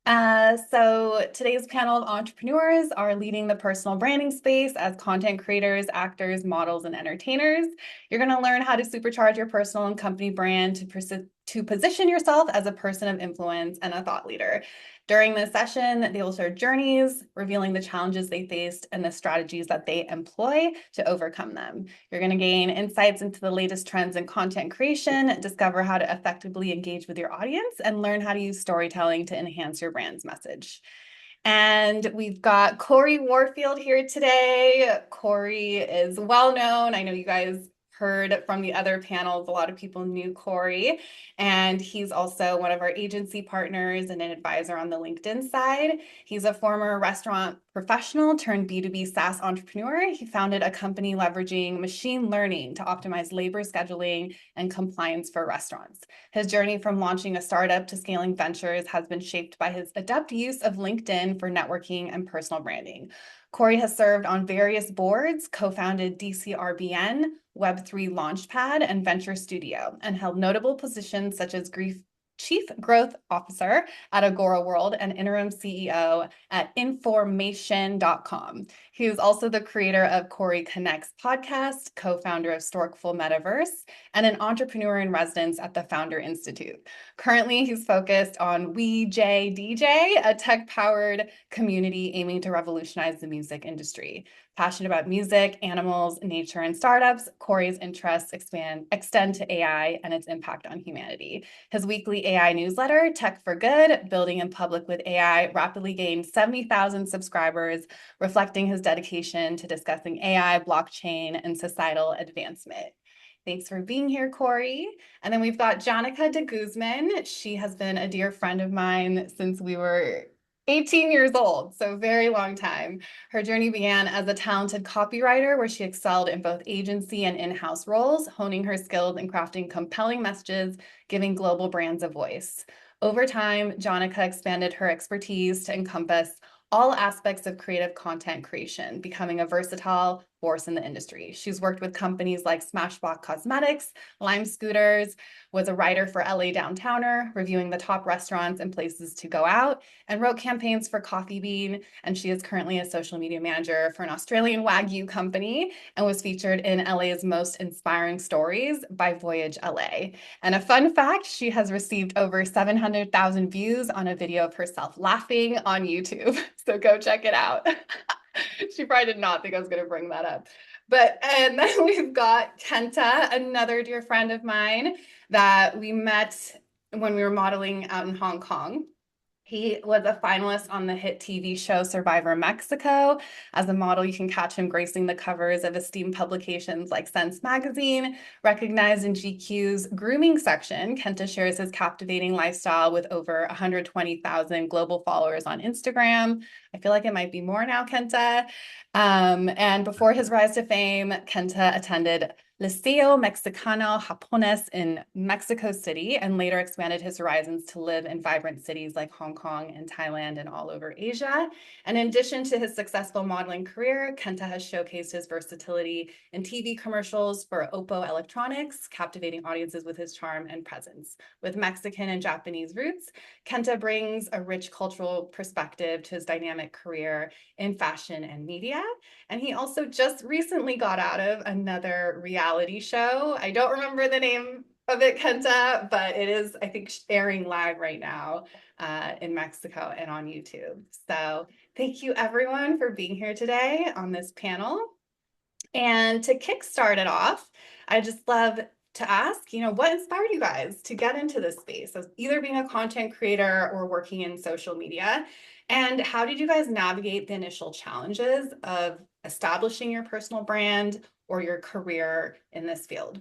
So today's panel of entrepreneurs are leading the personal branding space as content creators, actors, models, and entertainers. You're going to learn how to supercharge your personal and company brand to position yourself as a person of influence and a thought leader. During this session, they will share journeys, revealing the challenges they faced and the strategies that they employ to overcome them. You're going to gain insights into the latest trends in content creation, discover how to effectively engage with your audience, and learn how to use storytelling to enhance your brand's message. And we've got Corey Warfield here today. Corey is well known. I know you guys heard from the other panels, a lot of people knew Corey, and he's also one of our agency partners and an advisor on the LinkedIn side. He's a former restaurant professional turned B2B SaaS entrepreneur. He founded a company leveraging machine learning to optimize labor scheduling and compliance for restaurants. His journey from launching a startup to scaling ventures has been shaped by his adept use of LinkedIn for networking and personal branding. Corey has served on various boards, co-founded DCRBN, Web3 Launchpad, and Venture Studio, and held notable positions such as Chief Growth Officer at Agora World and Interim CEO at Information.com. He is also the creator of Corey Connects podcast, co-founder of Storkful Metaverse, and an entrepreneur in residence at the Founder Institute. Currently, he's focused on WeJDJ, a tech-powered community aiming to revolutionize the music industry. Passionate about music, animals, nature, and startups, Corey's interests extend to AI and its impact on humanity. His weekly AI newsletter, Tech for Good, Building in Public with AI, rapidly gained 70,000 subscribers, reflecting his dedication to discussing AI, blockchain, and societal advancement. Thanks for being here, Corey. And then we've got Jonica de Guzman. She has been a dear friend of mine since we were 18 years old, so very long time. Her journey began as a talented copywriter where she excelled in both agency and in-house roles, honing her skills in crafting compelling messages, giving global brands a voice. Over time, Jonica expanded her expertise to encompass all aspects of creative content creation, becoming a versatile force in the industry. She's worked with companies like Smashbox Cosmetics, Lime Scooters, was a writer for LA Downtowner, reviewing the top restaurants and places to go out, and wrote campaigns for Coffee Bean. And she is currently a social media manager for an Australian Wagyu company and was featured in LA's Most Inspiring Stories by Voyage LA. And a fun fact, she has received over 700,000 views on a video of herself laughing on YouTube. So go check it out. She probably did not think I was going to bring that up. And then we've got Kenta, another dear friend of mine that we met when we were modeling out in Hong Kong. He was a finalist on the hit TV show Survivor Mexico. As a model, you can catch him gracing the covers of esteemed publications like Sense Magazine. Recognized in GQ's grooming section, Kenta shares his captivating lifestyle with over 120,000 global followers on Instagram. I feel like it might be more now, Kenta. And before his rise to fame, Kenta attended Liceo Mexicano Japones in Mexico City and later expanded his horizons to live in vibrant cities like Hong Kong and Thailand and all over Asia. And in addition to his successful modeling career, Kenta has showcased his versatility in TV commercials for Oppo Electronics, captivating audiences with his charm and presence. With Mexican and Japanese roots, Kenta brings a rich cultural perspective to his dynamic career in fashion and media. And he also just recently got out of another reality show. I don't remember the name of it, Kenta, but it is, I think, airing live right now in Mexico and on YouTube. So thank you everyone for being here today on this panel. And to kickstart it off, I just love to ask, what inspired you guys to get into this space of either being a content creator or working in social media? And how did you guys navigate the initial challenges of establishing your personal brand or your career in this field?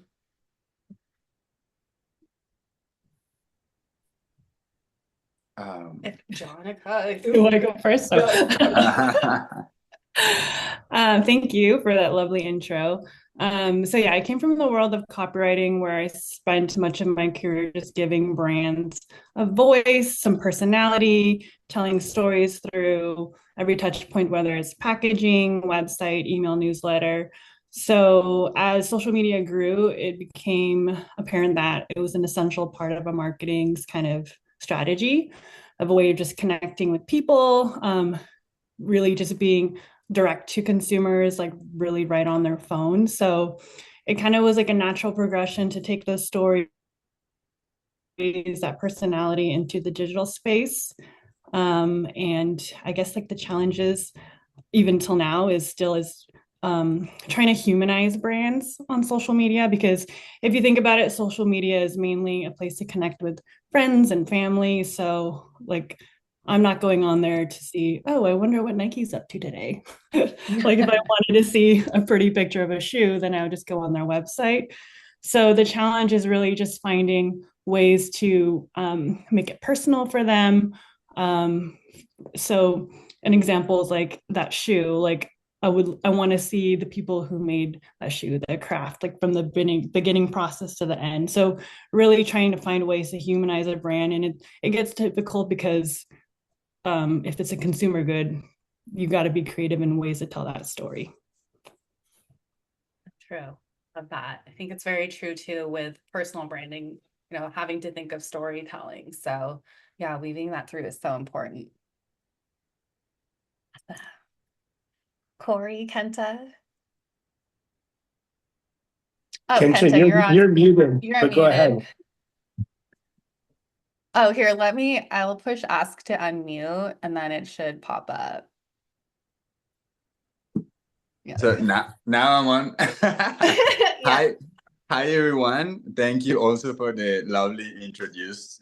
If Jonica, Do you want to go first? Thank you for that lovely intro. So yeah, I came from the world of copywriting where I spent much of my career just giving brands a voice, some personality, telling stories through every touch point, whether it's packaging, website, email, newsletter. So as social media grew, it became apparent that it was an essential part of a marketing's kind of strategy. of a way of just connecting with people, really just being direct to consumers, like really right on their phone. So it kind of was like a natural progression to take those stories, that personality into the digital space. And I guess like the challenges even till now is still is trying to humanize brands on social media, because if you think about it, social media is mainly a place to connect with friends and family. So like I'm not going on there to see, oh, I wonder what Nike's up to today. Like if I wanted to see a pretty picture of a shoe, then I would just go on their website. So the challenge is really just finding ways to make it personal for them. So an example is like that shoe, like I want to see the people who made that shoe, the craft, like from the beginning process to the end. So really trying to find ways to humanize a brand. And it gets difficult because if it's a consumer good, you got to be creative in ways to tell that story. True. Of that. I think it's very true too with personal branding, having to think of storytelling. So yeah, weaving that through is so important. Corey, Kenta. Oh, Kenta, Kenta, you're muted, you're but go unmuted. ahead. Oh, here, I'll push ask to unmute and then it should pop up. Yeah, So there you now I'm on. go. Yeah. Hi, hi everyone. Thank you also for the lovely introduce.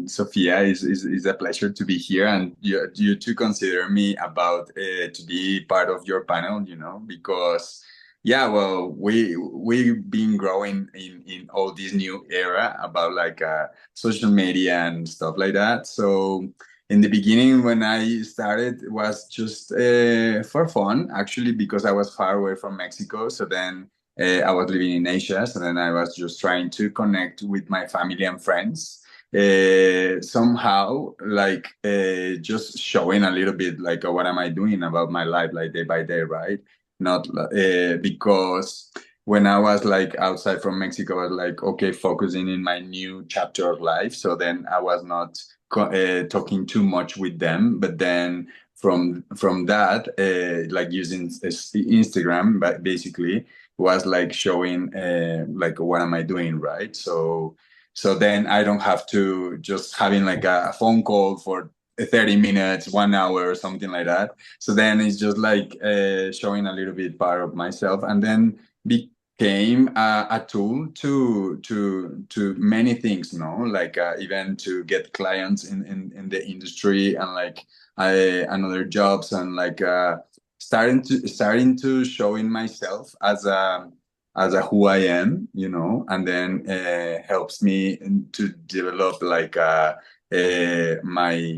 Sophia, is a pleasure to be here, and you to consider me about to be part of your panel. Because yeah, well, we've been growing in all this new era about like social media and stuff like that. So in the beginning when I started it was just for fun, actually, because I was far away from Mexico. So then I was living in Asia. So then I was just trying to connect with my family and friends. Somehow, like just showing a little bit like what am I doing about my life, like day by day, right? Not because when I was like outside from Mexico, I was like, okay, focusing in my new chapter of life. So then I was not talking too much with them, but then from that like using Instagram, but basically was like showing like what am I doing, right? So then I don't have to just having like a phone call for 30 minutes, 1 hour or something like that. So then it's just like showing a little bit part of myself, and then became a tool to many things, no, like even to get clients in the industry, and like another jobs, and like starting to showing myself as a who I am, and then helps me to develop like my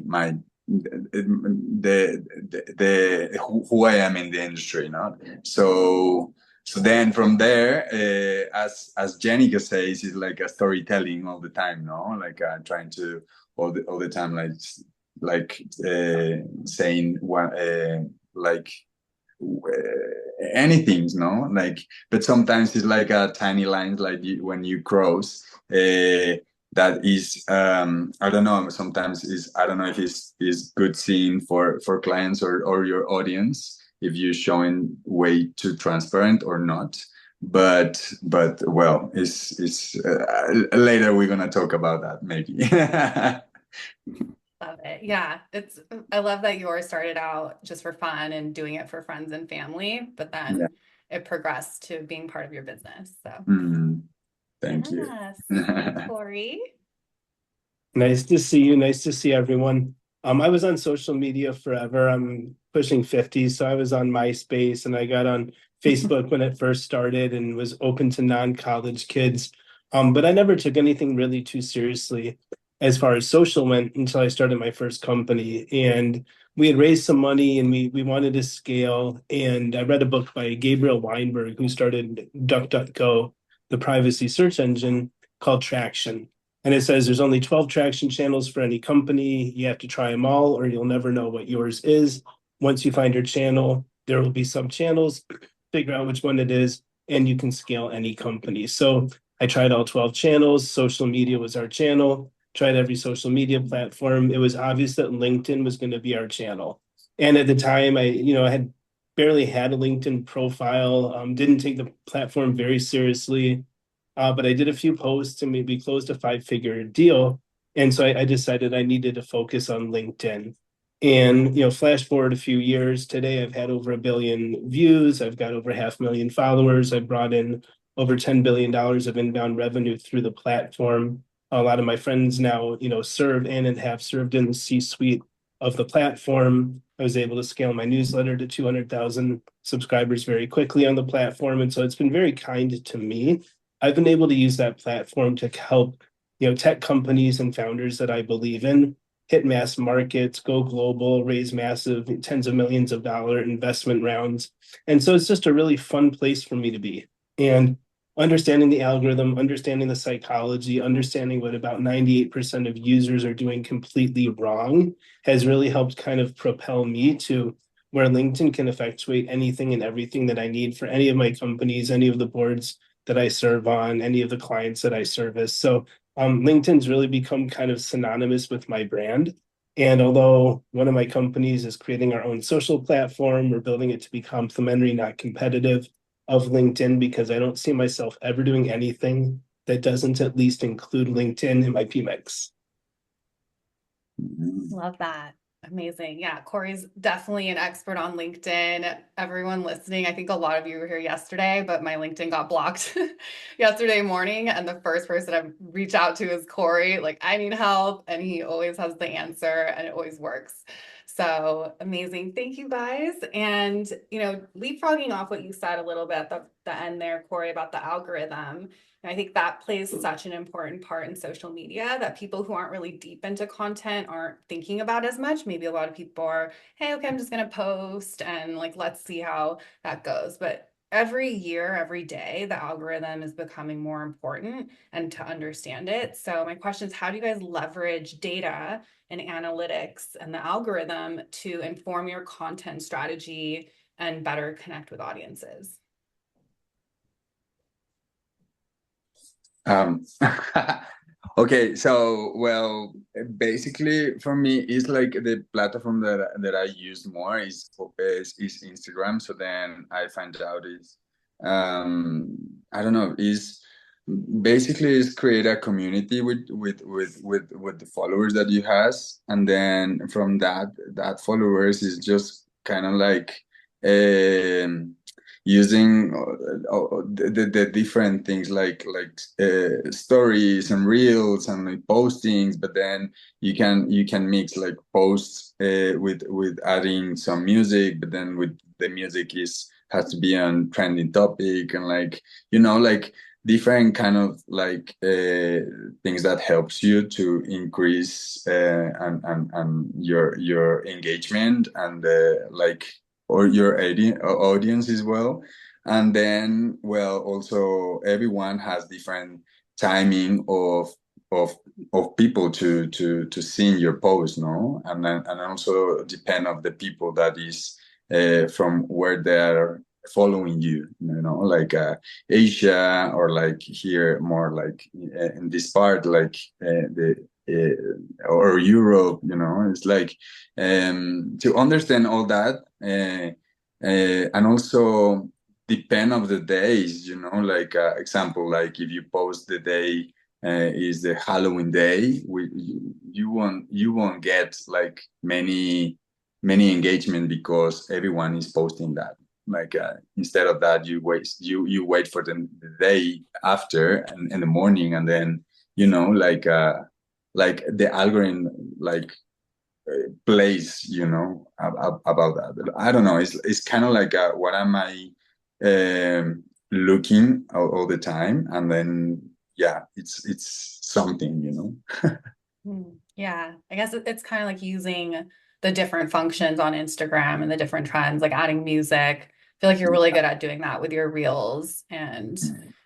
the who I am in the industry, so then from there, as Jenica says, it's like a storytelling all the time, no? Like trying to all the time, like saying what like anything, no? Like, but sometimes it's like a tiny lines, like when you cross. That is, I don't know. Sometimes is I don't know if is good scene for clients or your audience, if you're showing way too transparent or not. But well, it's later we're gonna talk about that maybe. Love it. Yeah, I love that yours started out just for fun and doing it for friends and family, but Yeah. then it progressed to being part of your business. So Thank you. yes. Corey. Nice to see you. Nice to see everyone. I was on social media forever. I'm pushing 50, so I was on MySpace, and I got on Facebook when it first started and was open to non-college kids. But I never took anything really too seriously as far as social went until I started my first company. And we had raised some money, and we wanted to scale. And I read a book by Gabriel Weinberg, who started DuckDuckGo, the privacy search engine, called Traction. And it says there's only 12 traction channels for any company. You have to try them all, or you'll never know what yours is. Once you find your channel, there will be sub channels. Figure out which one it is, and you can scale any company. So I tried all 12 channels. Social media was our channel. tried every social media platform. It was obvious that LinkedIn was going to be our channel. And at the time, I had barely had a LinkedIn profile, didn't take the platform very seriously, but I did a few posts and maybe closed a 5-figure deal. And so I decided I needed to focus on LinkedIn. And flash forward a few years. Today, I've had over 1 billion views. I've got over 500,000 followers. I've brought in over $10 billion of inbound revenue through the platform. A lot of my friends now, serve in and have served in the C-suite of the platform. I was able to scale my newsletter to 200,000 subscribers very quickly on the platform. And so it's been very kind to me. I've been able to use that platform to help, tech companies and founders that I believe in hit mass markets, go global, raise massive tens of millions of dollar investment rounds. And so it's just a really fun place for me to be. And understanding the algorithm, understanding the psychology, understanding what about 98% of users are doing completely wrong has really helped kind of propel me to where LinkedIn can effectuate anything and everything that I need for any of my companies, any of the boards that I serve on, any of the clients that I service. So LinkedIn's really become kind of synonymous with my brand. And although one of my companies is creating our own social platform, we're building it to be complementary, not competitive of LinkedIn, because I don't see myself ever doing anything that doesn't at least include LinkedIn in my PMix. Love that. Amazing. Yeah, Corey's definitely an expert on LinkedIn. Everyone listening, I think a lot of you were here yesterday, but my LinkedIn got blocked yesterday morning. And the first person I reached out to is Corey. Like, I need help. And he always has the answer and it always works. So amazing. Thank you guys. And, leapfrogging off what you said a little bit at the end there, Corey, about the algorithm. And I think that plays such an important part in social media that people who aren't really deep into content aren't thinking about as much. Maybe a lot of people are, hey, okay, I'm just going to post and like, let's see how that goes. But every year, every day, the algorithm is becoming more important and to understand it. So my question is, how do you guys leverage data and analytics and the algorithm to inform your content strategy and better connect with audiences? Okay, so well, basically for me, it's like the platform that I use more is Instagram. So then I find out is I don't know, is basically is create a community with the followers that you has, and then from that followers is just kind of like um using the different things like stories and reels and like postings, but then you can mix like posts with adding some music, but then with the music is has to be on trending topic, and like like different kind of like things that helps you to increase and your engagement and like or your audience as well. And then, well, also everyone has different timing of of people to seeing your post, no? And then and also depend of the people that is from where they're following you, like Asia, or like here more like in this part, like the or Europe, it's like to understand all that, and also depend of the days, like example, like if you post the day is the Halloween day, you won't get like many engagement because everyone is posting that. Like instead of that, you wait for the day after and in the morning, and then like the algorithm like plays about that. I don't know, it's kind of like what am I looking all the time, and then yeah, it's something. Yeah, I guess it's kind of like using the different functions on Instagram and the different trends, like adding music. I feel like you're really good at doing that with your reels. And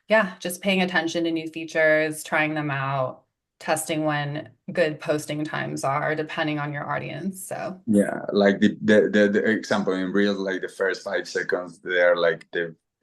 yeah, just paying attention to new features, trying them out, testing when good posting times are, depending on your audience. So Yeah, like the example in real, like the first 5 seconds, they're like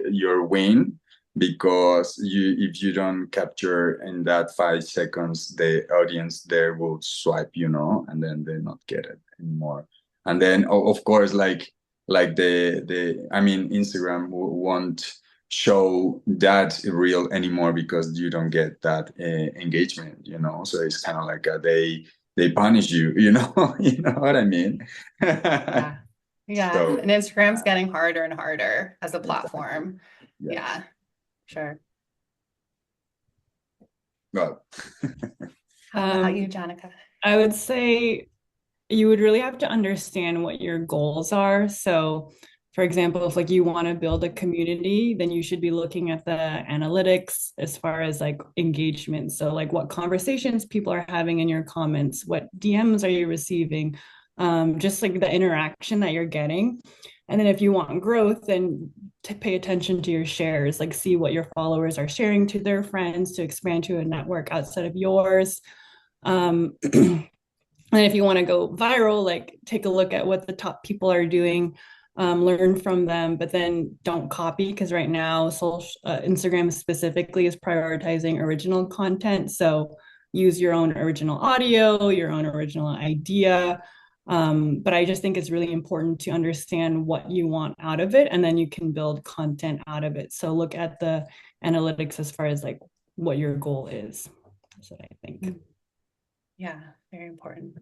your win, because if you don't capture in that 5 seconds, the audience there will swipe, and then they not get it anymore. And then of course, like the I mean, Instagram won't show that real anymore because you don't get that engagement, so it's kind of like they punish you, you know what I mean. Yeah. Yeah. So And Instagram's getting harder and harder as a exactly. platform. Yeah. Yeah, sure. Well, How about you, Um, Janica? I would say you would really have to understand what your goals are. So, for example, if like you want to build a community, then you should be looking at the analytics as far as like engagement. So, like what conversations people are having in your comments, what DMs are you receiving, just like the interaction that you're getting. And then if you want growth, then to pay attention to your shares, like see what your followers are sharing to their friends to expand to a network outside of yours. And if you want to go viral, like take a look at what the top people are doing, learn from them, but then don't copy because right now, Instagram specifically is prioritizing original content. So use your own original audio, your own original idea. But I just think it's really important to understand what you want out of it, and then you can build content out of it. So look at the analytics as far as like what your goal is. That's what I think. Yeah, very important.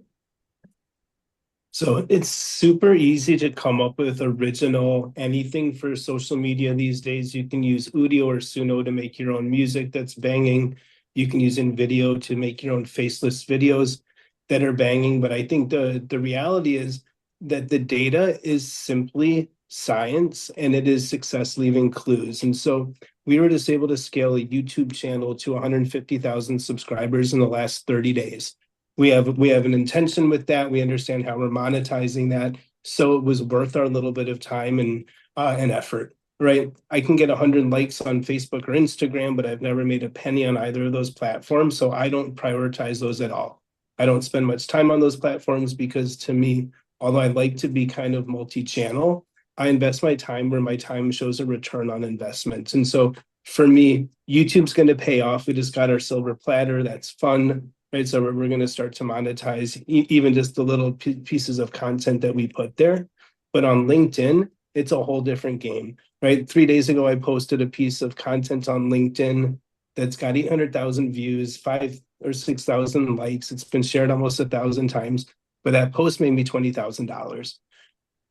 So it's super easy to come up with original anything for social media these days. You can use Udio or Suno to make your own music that's banging. You can use InVideo to make your own faceless videos that are banging. But I think the reality is that the data is simply science and it is success leaving clues. And so we were just able to scale a YouTube channel to 150,000 subscribers in the last 30 days. We have an intention with that. We understand how we're monetizing that. So it was worth our little bit of time and effort, right? I can get 100 likes on Facebook or Instagram, but I've never made a penny on either of those platforms. So I don't prioritize those at all. I don't spend much time on those platforms because to me, although I like to be kind of multi-channel, I invest my time where my time shows a return on investment. And so for me, YouTube's going to pay off. We just got our silver platter. That's fun, right? So we're going to start to monetize even just the little pieces of content that we put there. But on LinkedIn, it's a whole different game, right? 3 days ago, I posted a piece of content on LinkedIn that's got 800,000 views, 5 or 6,000 likes. It's been shared almost 1,000 times, but that post made me $20,000.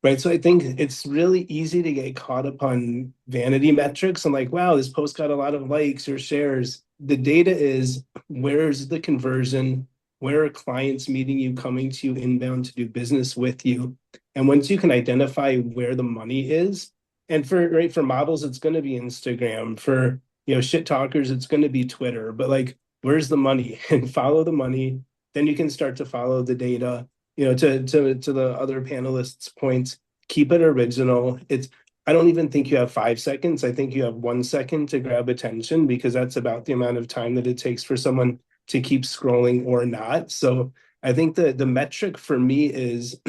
Right. So I think it's really easy to get caught up on vanity metrics and like, wow, this post got a lot of likes or shares. The data is where's the conversion? Where are clients meeting you, coming to you inbound to do business with you? And once you can identify where the money is, and for models, it's going to be Instagram. For shit talkers, it's going to be Twitter. But like, where's the money? And follow the money. Then you can start to follow the data, to the other panelists' points, keep it original. I don't even think you have 5 seconds. I think you have 1 second to grab attention because that's about the amount of time that it takes for someone to keep scrolling or not. So I think the metric for me is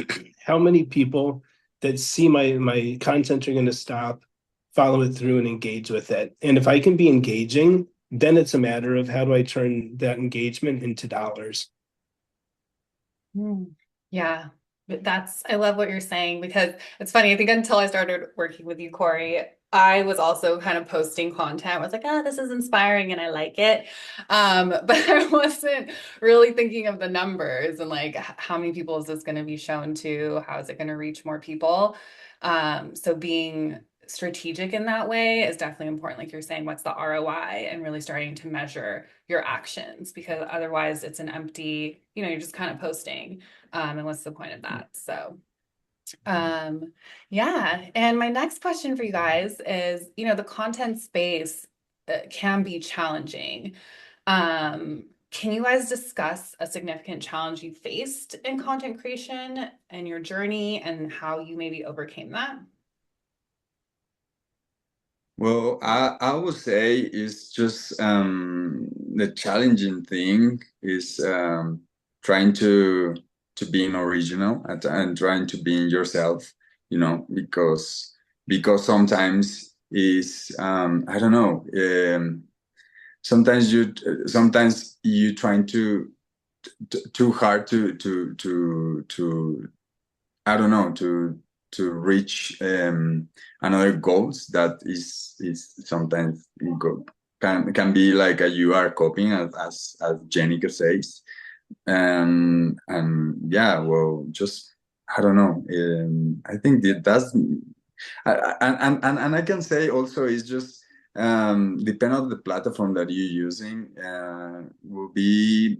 how many people that see my content are going to stop, follow it through, and engage with it. And if I can be engaging, then it's a matter of how do I turn that engagement into dollars. Yeah, but I love what you're saying because it's funny. I think until I started working with you, Corey, I was also kind of posting content. I was like, oh, this is inspiring and I like it. But I wasn't really thinking of the numbers and like how many people is this going to be shown to? How is it going to reach more people? So being strategic in that way is definitely important. Like you're saying, what's the ROI and really starting to measure your actions because otherwise it's an empty, you're just kind of posting. And what's the point of that? So, yeah. And my next question for you guys is, the content space can be challenging. Can you guys discuss a significant challenge you faced in content creation and your journey and how you maybe overcame that? Well, I would say it's just the challenging thing is trying to being original and trying to be yourself, because sometimes is I don't know. Sometimes you trying to too hard to I don't know to reach another goals that is sometimes can be like you are copying as Jenica says, and yeah, well, just I don't know. I think that's and I can say also it's just depend on the platform that you're using will be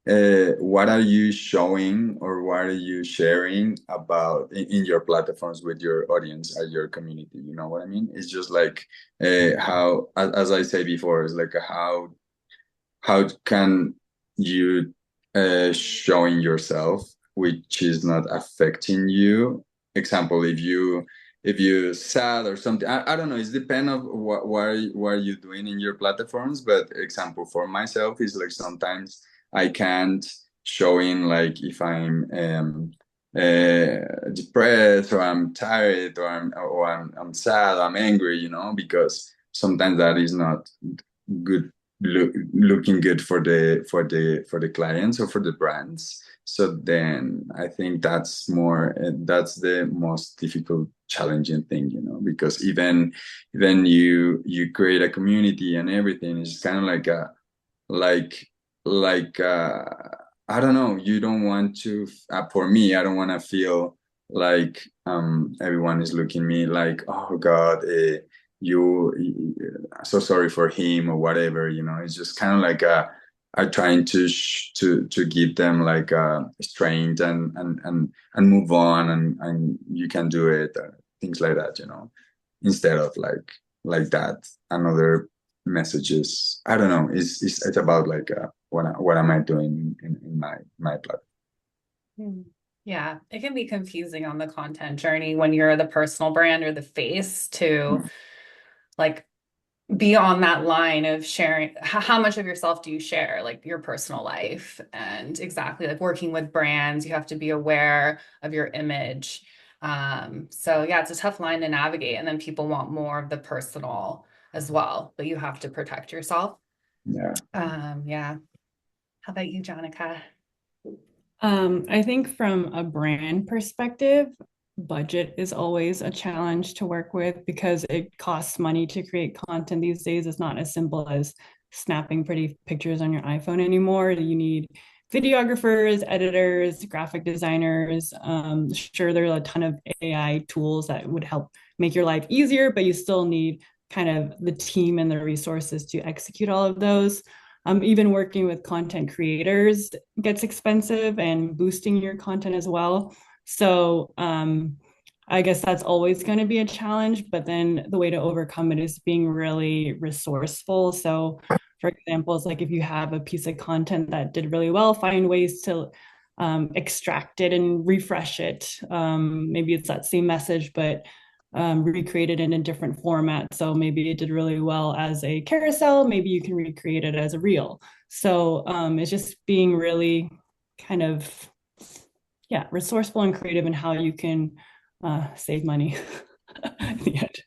what are you showing or what are you sharing about in your platforms with your audience and your community, you know what I mean? It's just like how as I say before, it's like how can you showing yourself which is not affecting you. Example, if you sad or something, I don't know, it's depend of what are you doing in your platforms. But example for myself is like sometimes I can't showing like if I'm depressed or I'm tired or I'm sad, I'm angry, you know, because sometimes that is not good looking good for the clients or for the brands. So then I think that's more that's the most difficult challenging thing, you know, because even you create a community and everything, it's kind of like a like like I don't know, you don't want to for me I don't want to feel like everyone is looking at me like, oh god, so sorry for him or whatever, you know. It's just kind of like I trying to give them like strength and move on, and you can do it, things like that, you know, instead of like that another messages. I don't know, it's about like what am I doing in my platform. Yeah, it can be confusing on the content journey when you're the personal brand or the face to like be on that line of sharing how much of yourself do you share, like your personal life, and exactly like working with brands, you have to be aware of your image. So yeah, it's a tough line to navigate, and then people want more of the personal as well, but you have to protect yourself. Yeah. Yeah. How about you, Jonica? I think from a brand perspective, budget is always a challenge to work with because it costs money to create content these days. It's not as simple as snapping pretty pictures on your iPhone anymore. You need videographers, editors, graphic designers. Sure, there are a ton of AI tools that would help make your life easier, but you still need kind of the team and the resources to execute all of those. Even working with content creators gets expensive, and boosting your content as well. So I guess that's always going to be a challenge, but then the way to overcome it is being really resourceful. So for example, it's like if you have a piece of content that did really well, find ways to extract it and refresh it. Maybe it's that same message, but recreated in a different format. So maybe it did really well as a carousel. Maybe you can recreate it as a reel. So it's just being really kind of, yeah, resourceful and creative in how you can save money at the end.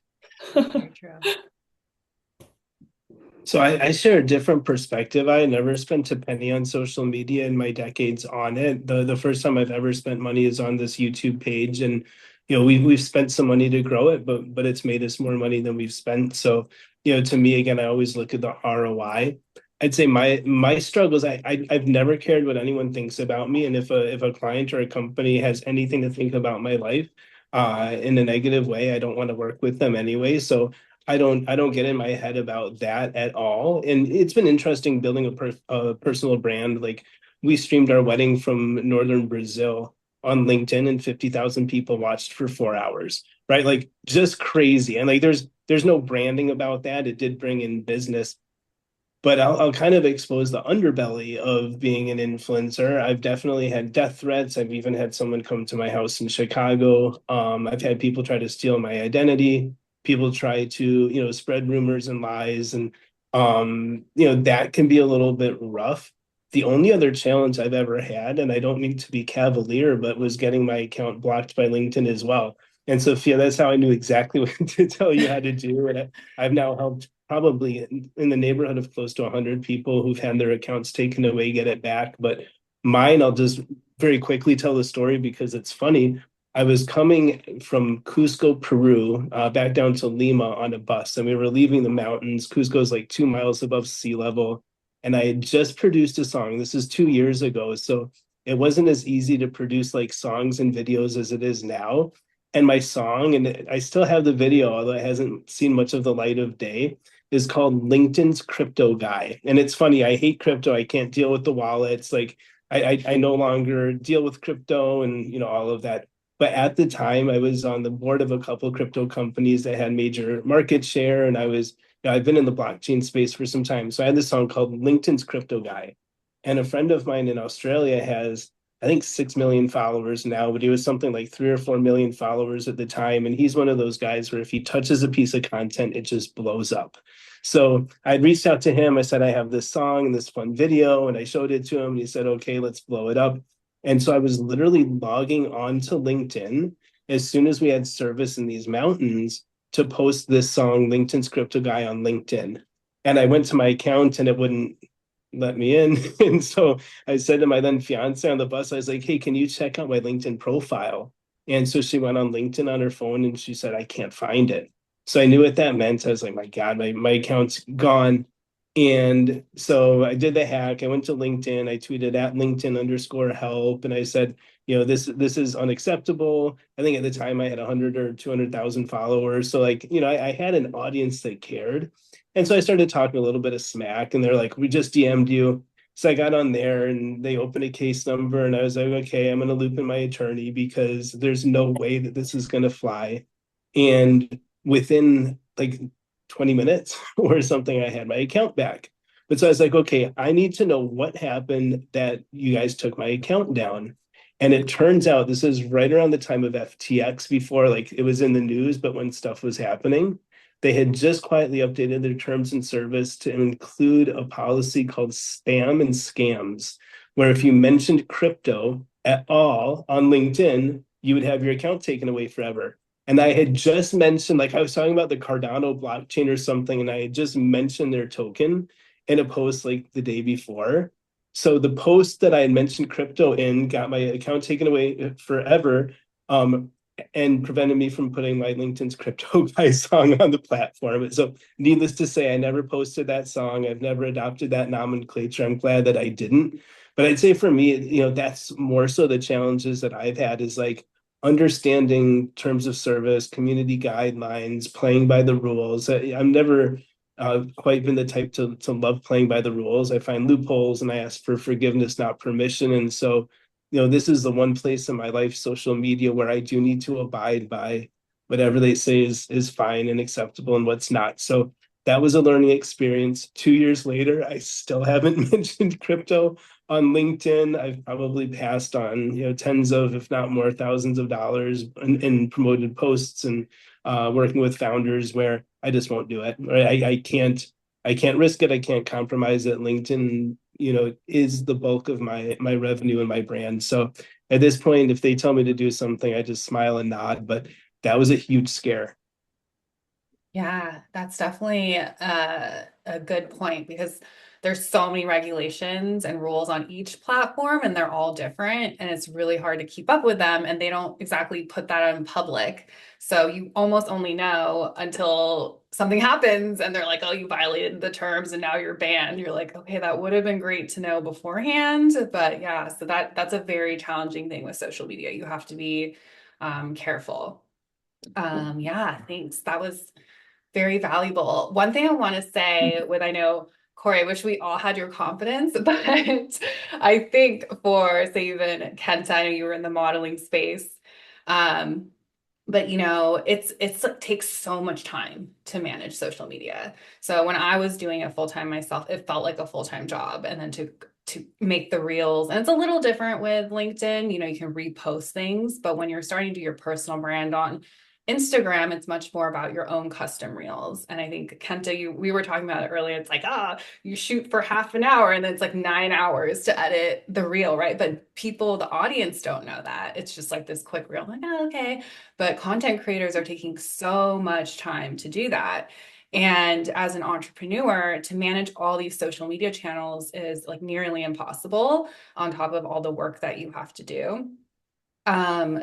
Very true. So I share a different perspective. I never spent a penny on social media in my decades on it. The first time I've ever spent money is on this YouTube page, and we've spent some money to grow it, but it's made us more money than we've spent. So to me, again, I always look at the ROI. I'd say my struggles. I've never cared what anyone thinks about me, and if a client or a company has anything to think about my life in a negative way, I don't want to work with them anyway. So I don't get in my head about that at all. And it's been interesting building a personal brand. Like we streamed our wedding from northern Brazil on LinkedIn, and 50,000 people watched for 4 hours, right? Like just crazy. And like there's no branding about that. It did bring in business, but I'll kind of expose the underbelly of being an influencer. I've definitely had death threats. I've even had someone come to my house in Chicago. I've had people try to steal my identity. People try to, spread rumors and lies. And, that can be a little bit rough. The only other challenge I've ever had, and I don't mean to be cavalier, but was getting my account blocked by LinkedIn as well. And Sophia, that's how I knew exactly what to tell you how to do. And I've now helped probably in the neighborhood of close to 100 people who've had their accounts taken away get it back. But mine, I'll just very quickly tell the story because it's funny. I was coming from Cusco, Peru, back down to Lima on a bus, and we were leaving the mountains. Cusco is like 2 miles above sea level. And I had just produced a song. This is 2 years ago. So it wasn't as easy to produce like songs and videos as it is now. And my song, and I still have the video, although it hasn't seen much of the light of day, is called LinkedIn's Crypto Guy. And it's funny, I hate crypto. I can't deal with the wallets. Like I no longer deal with crypto and all of that. But at the time, I was on the board of a couple of crypto companies that had major market share, and I've been in the blockchain space for some time. So I had this song called LinkedIn's Crypto Guy. And a friend of mine in Australia has, I think, 6 million followers now, but he was something like 3 or 4 million followers at the time. And he's one of those guys where if he touches a piece of content, it just blows up. So I reached out to him. I said, I have this song and this fun video, and I showed it to him. And he said, okay, let's blow it up. And so I was literally logging on to LinkedIn as soon as we had service in these mountains to post this song, LinkedIn's Crypto Guy, on LinkedIn. And I went to my account and it wouldn't let me in. And so I said to my then fiance on the bus, I was like, hey, can you check out my LinkedIn profile? And so she went on LinkedIn on her phone and she said, I can't find it. So I knew what that meant. I was like, my God, my account's gone. And so I did the hack. I went to LinkedIn. I tweeted at LinkedIn_help. And I said, this is unacceptable. I think at the time I had 100 or 200,000 followers. So I had an audience that cared. And so I started talking a little bit of smack, and they're like, we just DM'd you. So I got on there and they opened a case number, and I was like, okay, I'm going to loop in my attorney because there's no way that this is going to fly. And within like 20 minutes or something, I had my account back. But so I was like, okay, I need to know what happened that you guys took my account down. And it turns out this is right around the time of FTX, before like it was in the news, but when stuff was happening. They had just quietly updated their terms and service to include a policy called spam and scams, where if you mentioned crypto at all on LinkedIn, you would have your account taken away forever. And I had just mentioned, like I was talking about the Cardano blockchain or something, and I had just mentioned their token in a post like the day before. So the post that I had mentioned crypto in got my account taken away forever. And prevented me from putting my LinkedIn's Crypto Guy song on the platform. So needless to say, I never posted that song. I've never adopted that nomenclature. I'm glad that I didn't. But I'd say for me, that's more so the challenges that I've had is like understanding terms of service, community guidelines, playing by the rules. I'm never quite been the type to love playing by the rules. I find loopholes and I ask for forgiveness, not permission. And so this is the one place in my life, social media, where I do need to abide by whatever they say is fine and acceptable and what's not. So that was a learning experience. 2 years later, I still haven't mentioned crypto on LinkedIn. I've probably passed on, tens of, if not more, thousands of dollars in promoted posts and working with founders where I just won't do it. Right? I can't risk it. I can't compromise it. LinkedIn, is the bulk of my revenue and my brand. So at this point, if they tell me to do something, I just smile and nod. But that was a huge scare. Yeah, that's definitely a good point because there's so many regulations and rules on each platform and they're all different and it's really hard to keep up with them and they don't exactly put that in public. So you almost only know until something happens and they're like, oh, you violated the terms and now you're banned. You're like, okay, that would have been great to know beforehand. But yeah, so that's a very challenging thing with social media. You have to be careful. Yeah, thanks. That was very valuable. One thing I want to say with, I know, Corey, I wish we all had your confidence, but I think for, say, even Kenta, I know you were in the modeling space. But it takes so much time to manage social media. So when I was doing it full time myself, it felt like a full-time job. And then to make the reels, and it's a little different with LinkedIn, you can repost things, but when you're starting to do your personal brand on Instagram, it's much more about your own custom reels. And I think Kenta, we were talking about it earlier. It's like, you shoot for half an hour and then it's like 9 hours to edit the reel, right? But people, the audience don't know that. It's just like this quick reel, like, oh, okay. But content creators are taking so much time to do that. And as an entrepreneur, to manage all these social media channels is like nearly impossible on top of all the work that you have to do.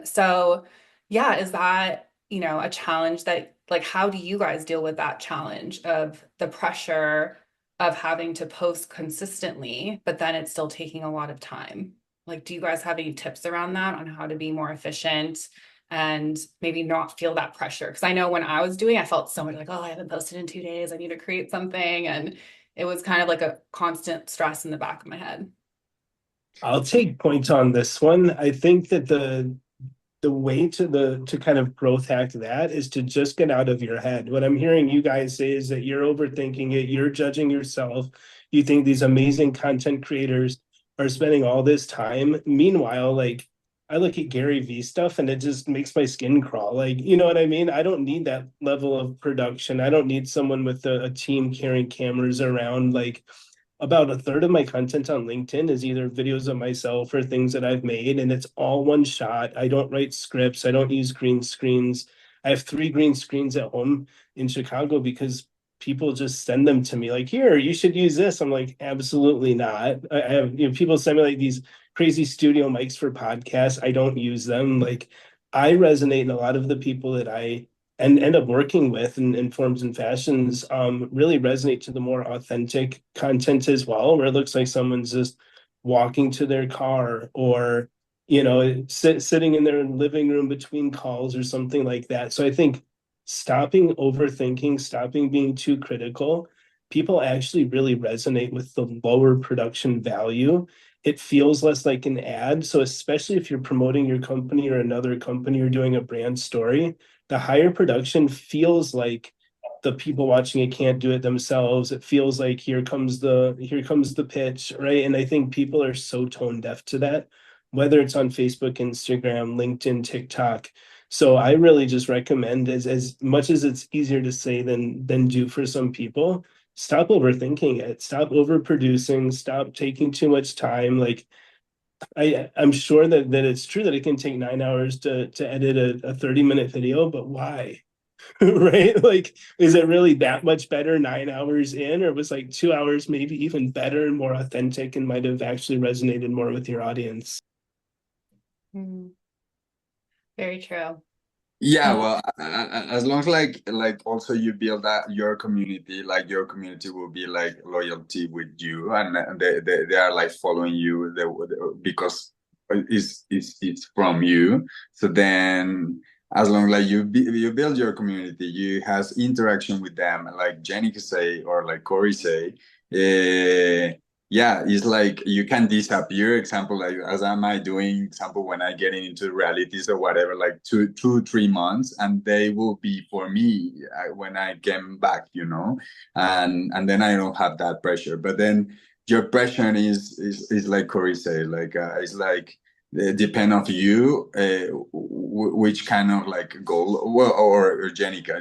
So yeah, is that, a challenge that, like, how do you guys deal with that challenge of the pressure of having to post consistently, but then it's still taking a lot of time? Like, do you guys have any tips around that on how to be more efficient and maybe not feel that pressure? Because I know when I was doing, I felt so much like, oh, I haven't posted in 2 days. I need to create something. And it was kind of like a constant stress in the back of my head. I'll take point on this one. I think that the way to kind of growth hack that is to just get out of your head. What I'm hearing you guys say is that you're overthinking it, you're judging yourself. You think these amazing content creators are spending all this time. Meanwhile, like, I look at Gary Vee stuff and it just makes my skin crawl. Like, you know what I mean? I don't need that level of production. I don't need someone with a team carrying cameras around. Like, about a third of my content on LinkedIn is either videos of myself or things that I've made, and it's all one shot. I don't write scripts. I don't use green screens. I have 3 green screens at home in Chicago because people just send them to me like, here, you should use this. I'm like, absolutely not. I have, people send me like these crazy studio mics for podcasts. I don't use them. Like, I resonate, in a lot of the people that I and end up working with in forms and fashions really resonate to the more authentic content as well, where it looks like someone's just walking to their car, or sitting in their living room between calls or something like that. So I think stopping overthinking, stopping being too critical, people actually really resonate with the lower production value. It feels less like an ad. So especially if you're promoting your company or another company or doing a brand story, the higher production feels like the people watching it can't do it themselves. It feels like here comes the pitch, right? And I think people are so tone deaf to that, whether it's on Facebook, Instagram, LinkedIn, TikTok. So I really just recommend, as much as it's easier to say than do for some people, stop overthinking it, stop overproducing, stop taking too much time. Like, I'm sure that it's true that it can take 9 hours to edit a 30-minute video, but why? Right? Like, is it really that much better 9 hours in, or was like 2 hours maybe even better and more authentic and might have actually resonated more with your audience? Mhm. Very true. Yeah, Um, well, as long as like also you build that your community, like your community will be like loyalty with you, and they are like following you because it's from you. So then, as long as like you build your community, you has interaction with them, like Jenny could say or like Corey say, yeah, it's like you can disappear. Example, like as am I doing, example, when I get into realities or whatever, like 3 months, and they will be for me when I get back, and then I don't have that pressure. But then your pressure is like Corey said, like it's like depend of you, which kind of like goal, well, or Jenica,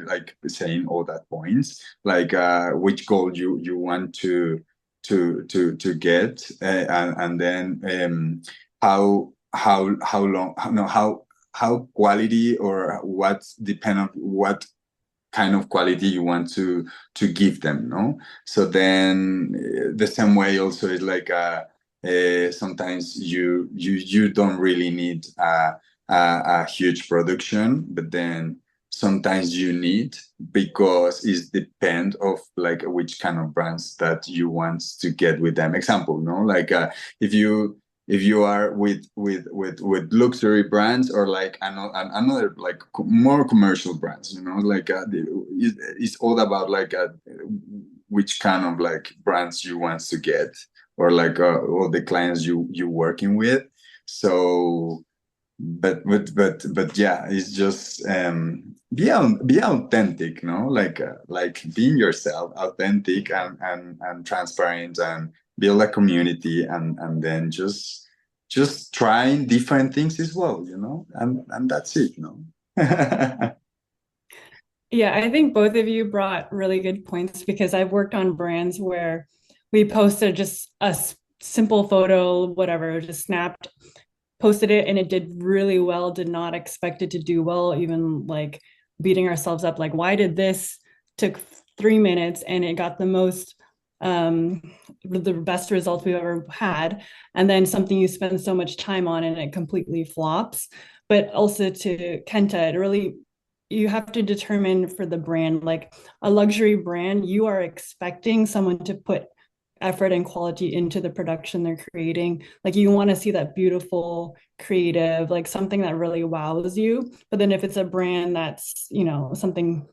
like saying all that points, like which goal you want to get, and then how long, no, how quality, or what depend on what kind of quality you want to give them, no? So then the same way also is like sometimes you don't really need a huge production, but then sometimes you need, because it depends of like which kind of brands that you want to get with them. Example, no, like if you are with luxury brands, or like another like more commercial brands, like it's all about like which kind of like brands you want to get, or like all the clients you working with. So but yeah, it's just be authentic, no, like being yourself, authentic and transparent, and build a community, and then just trying different things as well, and that's it, no. Yeah, I think both of you brought really good points because I've worked on brands where we posted just a simple photo, whatever, just snapped, posted it, and it did really well, did not expect it to do well, even like beating ourselves up, like, why did this took 3 minutes and it got the most um the best results we've ever had, and then something you spend so much time on and it completely flops. But also to Kenta, it really, you have to determine for the brand, like a luxury brand, you are expecting someone to put effort and quality into the production they're creating. Like you want to see that beautiful, creative, like something that really wows you. But then if it's a brand that's, something,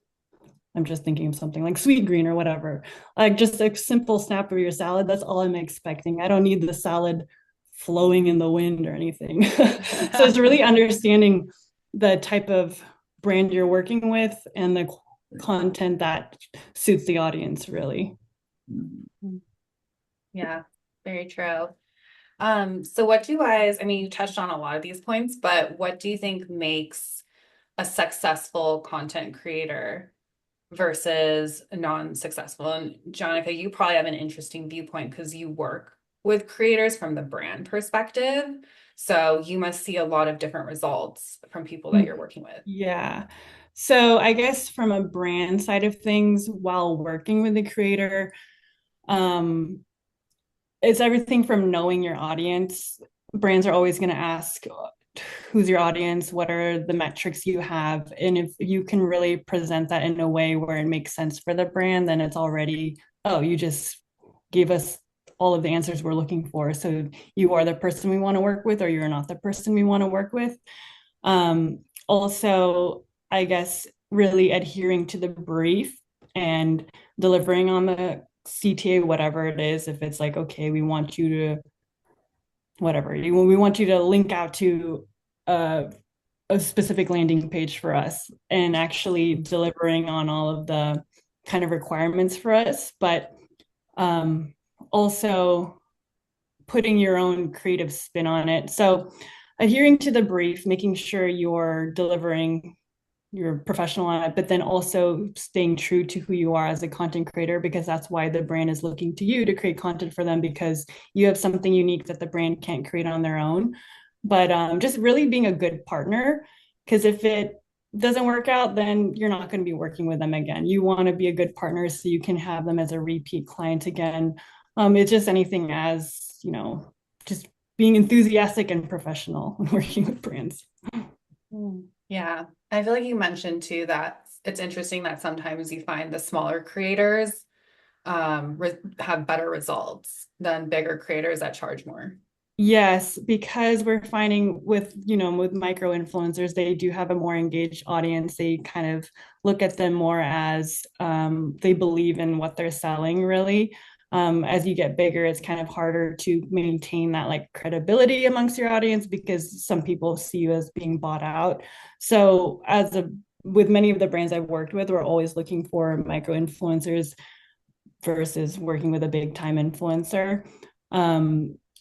I'm just thinking of something like Sweet Green or whatever, like just a simple snap of your salad, that's all I'm expecting. I don't need the salad flowing in the wind or anything. So it's really understanding the type of brand you're working with and the content that suits the audience, really. Yeah, very true. So what do you guys, I mean, you touched on a lot of these points, but what do you think makes a successful content creator versus non-successful? And Jonica, you probably have an interesting viewpoint because you work with creators from the brand perspective. So you must see a lot of different results from people that you're working with. Yeah. So I guess from a brand side of things, while working with the creator, um, it's everything from knowing your audience. Brands are always going to ask, who's your audience? What are the metrics you have? And if you can really present that in a way where it makes sense for the brand, then it's already, oh, you just gave us all of the answers we're looking for. So you are the person we want to work with, or you're not the person we want to work with. Also, I guess really adhering to the brief and delivering on the CTA, whatever it is. If it's like, okay, we want you to, whatever, we want you to link out to a specific landing page for us, and actually delivering on all of the kind of requirements for us, but also putting your own creative spin on it. So adhering to the brief, making sure you're delivering, you're professional on it, but then also staying true to who you are as a content creator, because that's why the brand is looking to you to create content for them, because you have something unique that the brand can't create on their own. But just really being a good partner, because if it doesn't work out, then you're not going to be working with them again. You want to be a good partner so you can have them as a repeat client again. It's just anything as, just being enthusiastic and professional when working with brands. Yeah, I feel like you mentioned too that it's interesting that sometimes you find the smaller creators have better results than bigger creators that charge more. Yes, because we're finding with micro influencers, they do have a more engaged audience. They kind of look at them more as they believe in what they're selling, really. As you get bigger, it's kind of harder to maintain that like credibility amongst your audience because some people see you as being bought out. So with many of the brands I've worked with, we're always looking for micro influencers versus working with a big time influencer.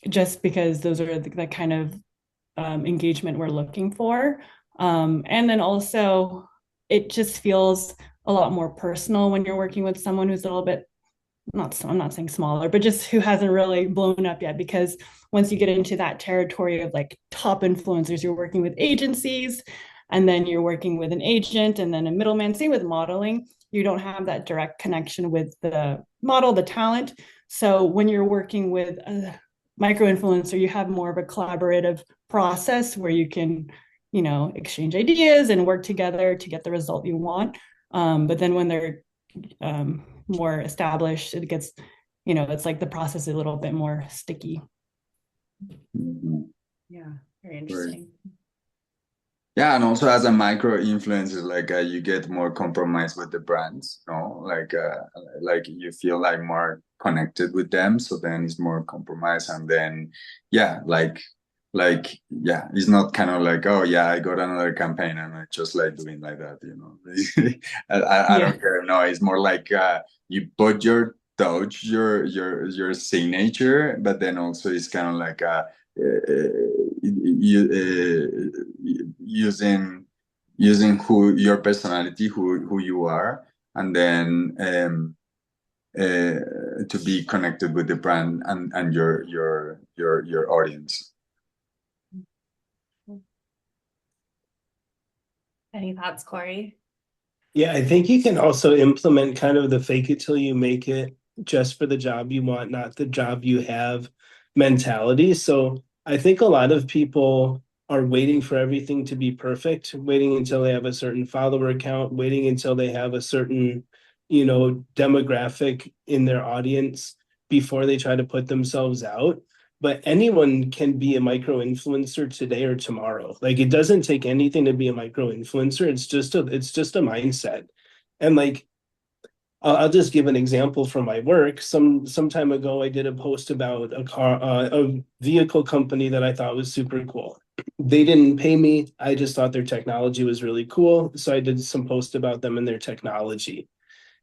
Just because those are the kind of engagement we're looking for. And then also, it just feels a lot more personal when you're working with someone who's a little bit, I'm not saying smaller, but just who hasn't really blown up yet. Because once you get into that territory of like top influencers, you're working with agencies, and then you're working with an agent, and then a middleman. Same with modeling. You don't have that direct connection with the model, the talent. So when you're working with a micro influencer, you have more of a collaborative process where you can, exchange ideas and work together to get the result you want. But then when they're more established, it gets, it's like the process is a little bit more sticky. Yeah, very interesting. Yeah, and also as a micro influencer, like you get more compromise with the brands, no? Like you feel like more connected with them, so then it's more compromise, and then yeah, like it's not kind of like, oh yeah, I got another campaign and I just like doing like that, you know. I don't care. No, it's more like you put your touch, your signature, but then also it's kind of like using using who your personality, who you are, and then to be connected with the brand and your audience. Any thoughts, Corey? Yeah, I think you can also implement kind of the fake it till you make it just for the job you want, not the job you have mentality. So I think a lot of people are waiting for everything to be perfect, waiting until they have a certain follower count, waiting until they have a certain, demographic in their audience before they try to put themselves out. But anyone can be a micro influencer today or tomorrow. Like it doesn't take anything to be a micro influencer. It's just a mindset. And like I'll just give an example from my work. Some time ago, I did a post about a vehicle company that I thought was super cool. They didn't pay me. I just thought their technology was really cool, so I did some post about them and their technology.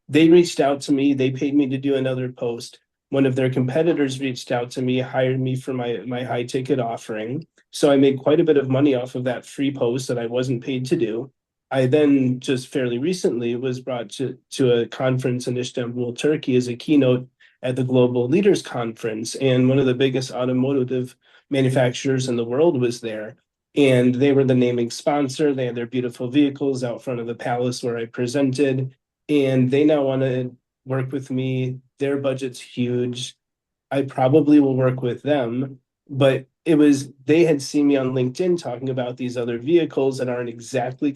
They reached out to me. They paid me to do another post. One of their competitors reached out to me, hired me for my high ticket offering. So I made quite a bit of money off of that free post that I wasn't paid to do. I then just fairly recently was brought to a conference in Istanbul, Turkey, as a keynote at the Global Leaders Conference. And one of the biggest automotive manufacturers in the world was there. And they were the naming sponsor. They had their beautiful vehicles out front of the palace where I presented, and they now want to work with me. Their budget's huge. I probably will work with them, but they had seen me on LinkedIn talking about these other vehicles that aren't exactly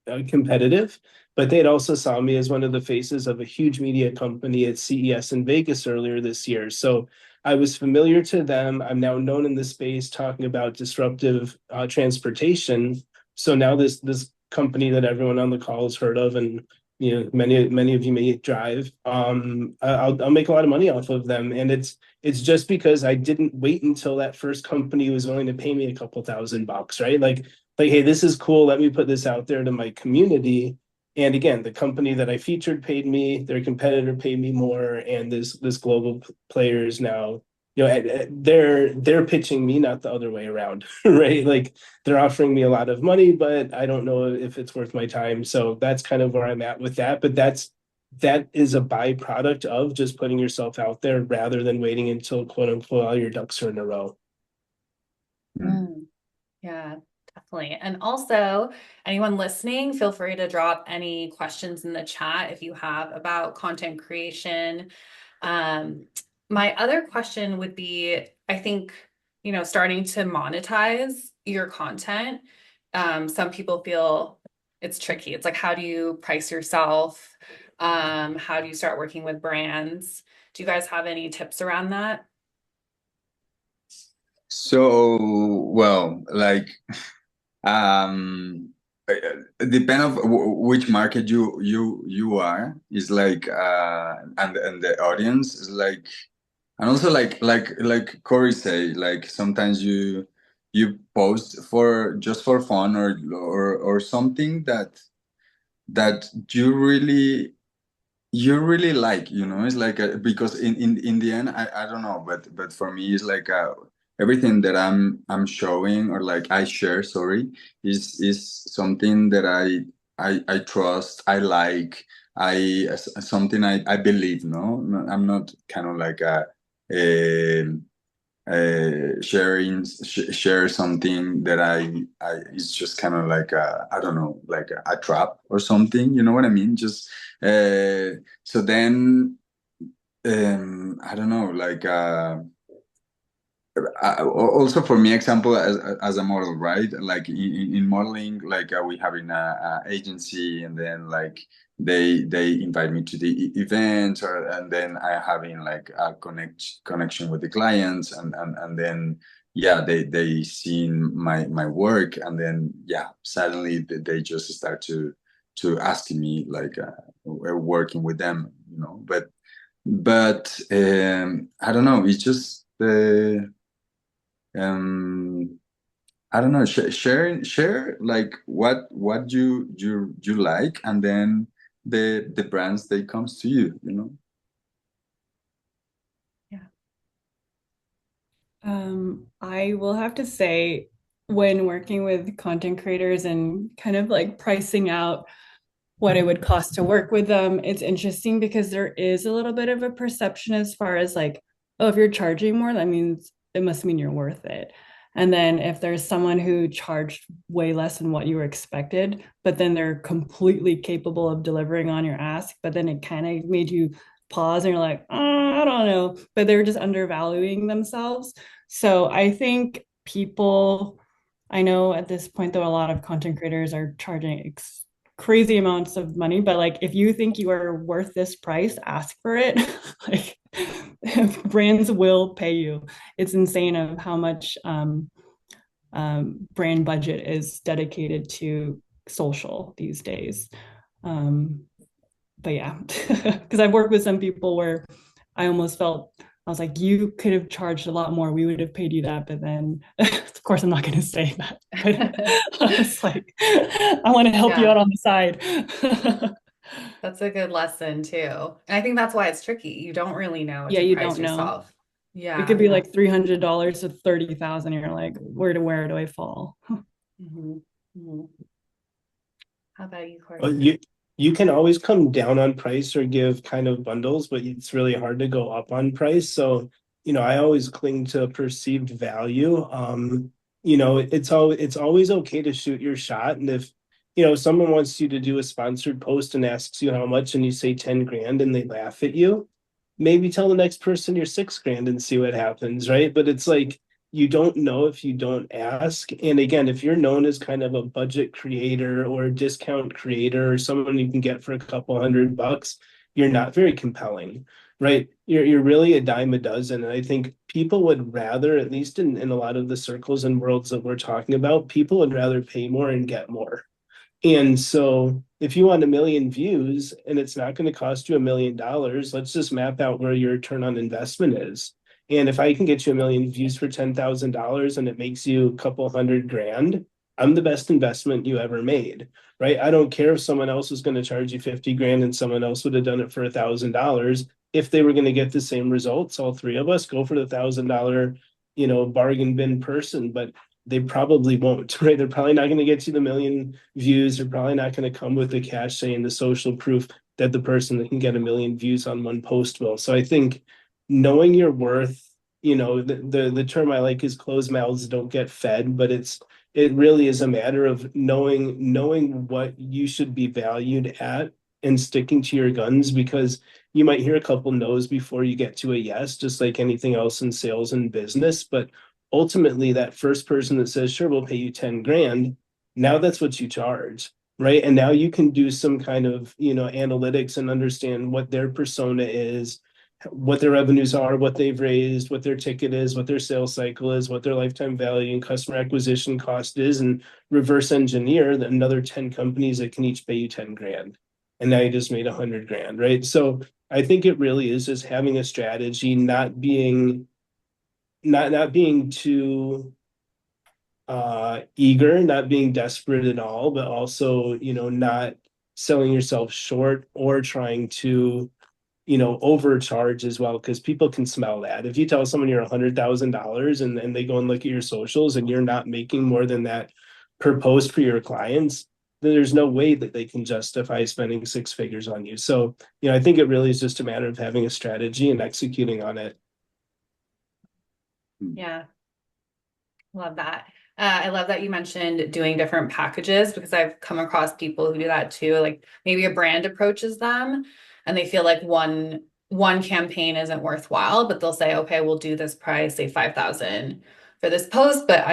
competitive, but they had also saw me as one of the faces of a huge media company at CES in Vegas earlier this year. So I was familiar to them. I'm now known in the space talking about disruptive transportation. So now this company that everyone on the call has heard of, and many of you may drive. I'll make a lot of money off of them, and it's just because I didn't wait until that first company was willing to pay me a couple $1,000, right? Like, hey, this is cool. Let me put this out there to my community. And again, the company that I featured paid me, their competitor paid me more, and this global player is now, they're pitching me, not the other way around, right? Like they're offering me a lot of money, but I don't know if it's worth my time. So that's kind of where I'm at with that. But that is a byproduct of just putting yourself out there rather than waiting until quote unquote all your ducks are in a row. Mm. Yeah, definitely. And also, anyone listening, feel free to drop any questions in the chat if you have about content creation. My other question would be, I think, starting to monetize your content. Some people feel it's tricky. It's like, how do you price yourself? How do you start working with brands? Do you guys have any tips around that? So, well, like, depend of which market you are is like, and the audience is like, and also like Corey say, like sometimes you post for just for fun or something that you really like, it's like because in the end, I don't know, but for me it's like everything that I'm showing or like I share, sorry, is something that I trust, I like, something I believe. I'm not kind of like a share something that I it's just kind of like I don't know, like a trap or something, you know what I mean? Just so then I don't know, like also for me, example, as a model, right? Like in modeling, like we have in a agency, and then like they invite me to the events, and then I having like a connection with the clients, and then yeah, they seen my work, and then yeah, suddenly they just start to asking me like working with them, but I don't know, it's just um I don't know, share like what you like, and then the brands they comes to you. Yeah. I will have to say when working with content creators and kind of like pricing out what it would cost to work with them, it's interesting because there is a little bit of a perception as far as like, oh, if you're charging more, that means it must mean you're worth it. And then if there's someone who charged way less than what you were expected, but then they're completely capable of delivering on your ask, but then it kind of made you pause and you're like, I don't know, but they're just undervaluing themselves. So I think people, I know at this point, though, a lot of content creators are charging crazy amounts of money, but like if you think you are worth this price, ask for it. Like brands will pay you. It's insane of how much brand budget is dedicated to social these days. But yeah, because I've worked with some people where I almost felt I was like, you could have charged a lot more. We would have paid you that. But then, of course, I'm not going to say that. But I was like, I want to help you out on the side. That's a good lesson too. And I think that's why it's tricky. You don't really know what Yeah, to you price don't know. yourself. It could be like $300 to 30,000. You're like, where do I fall? Mm-hmm. Mm-hmm. How about you, Corey? Well, you can always come down on price or give kind of bundles, but it's really hard to go up on price. So, I always cling to perceived value. It's always okay to shoot your shot. And if, someone wants you to do a sponsored post and asks you how much and you say 10 grand and they laugh at you, maybe tell the next person you're 6 grand and see what happens, right? But it's like you don't know if you don't ask. And again, if you're known as kind of a budget creator or a discount creator or someone you can get for a couple $100, you're not very compelling, right? You're really a dime a dozen. And I think people would rather, at least in a lot of the circles and worlds that we're talking about, people would rather pay more and get more. And so if you want 1 million views and it's not going to cost you $1 million, let's just map out where your return on investment is. And if I can get you 1 million views for $10,000 and it makes you a couple $100,000, I'm the best investment you ever made, right? I don't care if someone else is going to charge you 50 grand and someone else would have done it for $1,000. If they were going to get the same results, all three of us go for the $1,000, bargain bin person. But they probably won't, right? They're probably not going to get you the 1 million views. They're probably not going to come with the cachet and the social proof that the person that can get 1 million views on one post will. So I think knowing your worth, the term I like is closed mouths don't get fed, but it really is a matter of knowing what you should be valued at and sticking to your guns, because you might hear a couple no's before you get to a yes, just like anything else in sales and business. But ultimately, that first person that says, sure, we'll pay you 10 grand, now that's what you charge, right? And now you can do some kind of, analytics and understand what their persona is, what their revenues are, what they've raised, what their ticket is, what their sales cycle is, what their lifetime value and customer acquisition cost is, and reverse engineer another 10 companies that can each pay you 10 grand. And now you just made 100 grand, right? So I think it really is just having a strategy, not being too eager, not being desperate at all, but also, not selling yourself short or trying to, overcharge as well, because people can smell that. If you tell someone you're $100,000 and they go and look at your socials and you're not making more than that per post for your clients, then there's no way that they can justify spending 6 figures on you. So, I think it really is just a matter of having a strategy and executing on it. Yeah. Love that. I love that you mentioned doing different packages, because I've come across people who do that too. Like maybe a brand approaches them and they feel like one campaign isn't worthwhile, but they'll say, okay, we'll do this price, say 5,000 for this post, but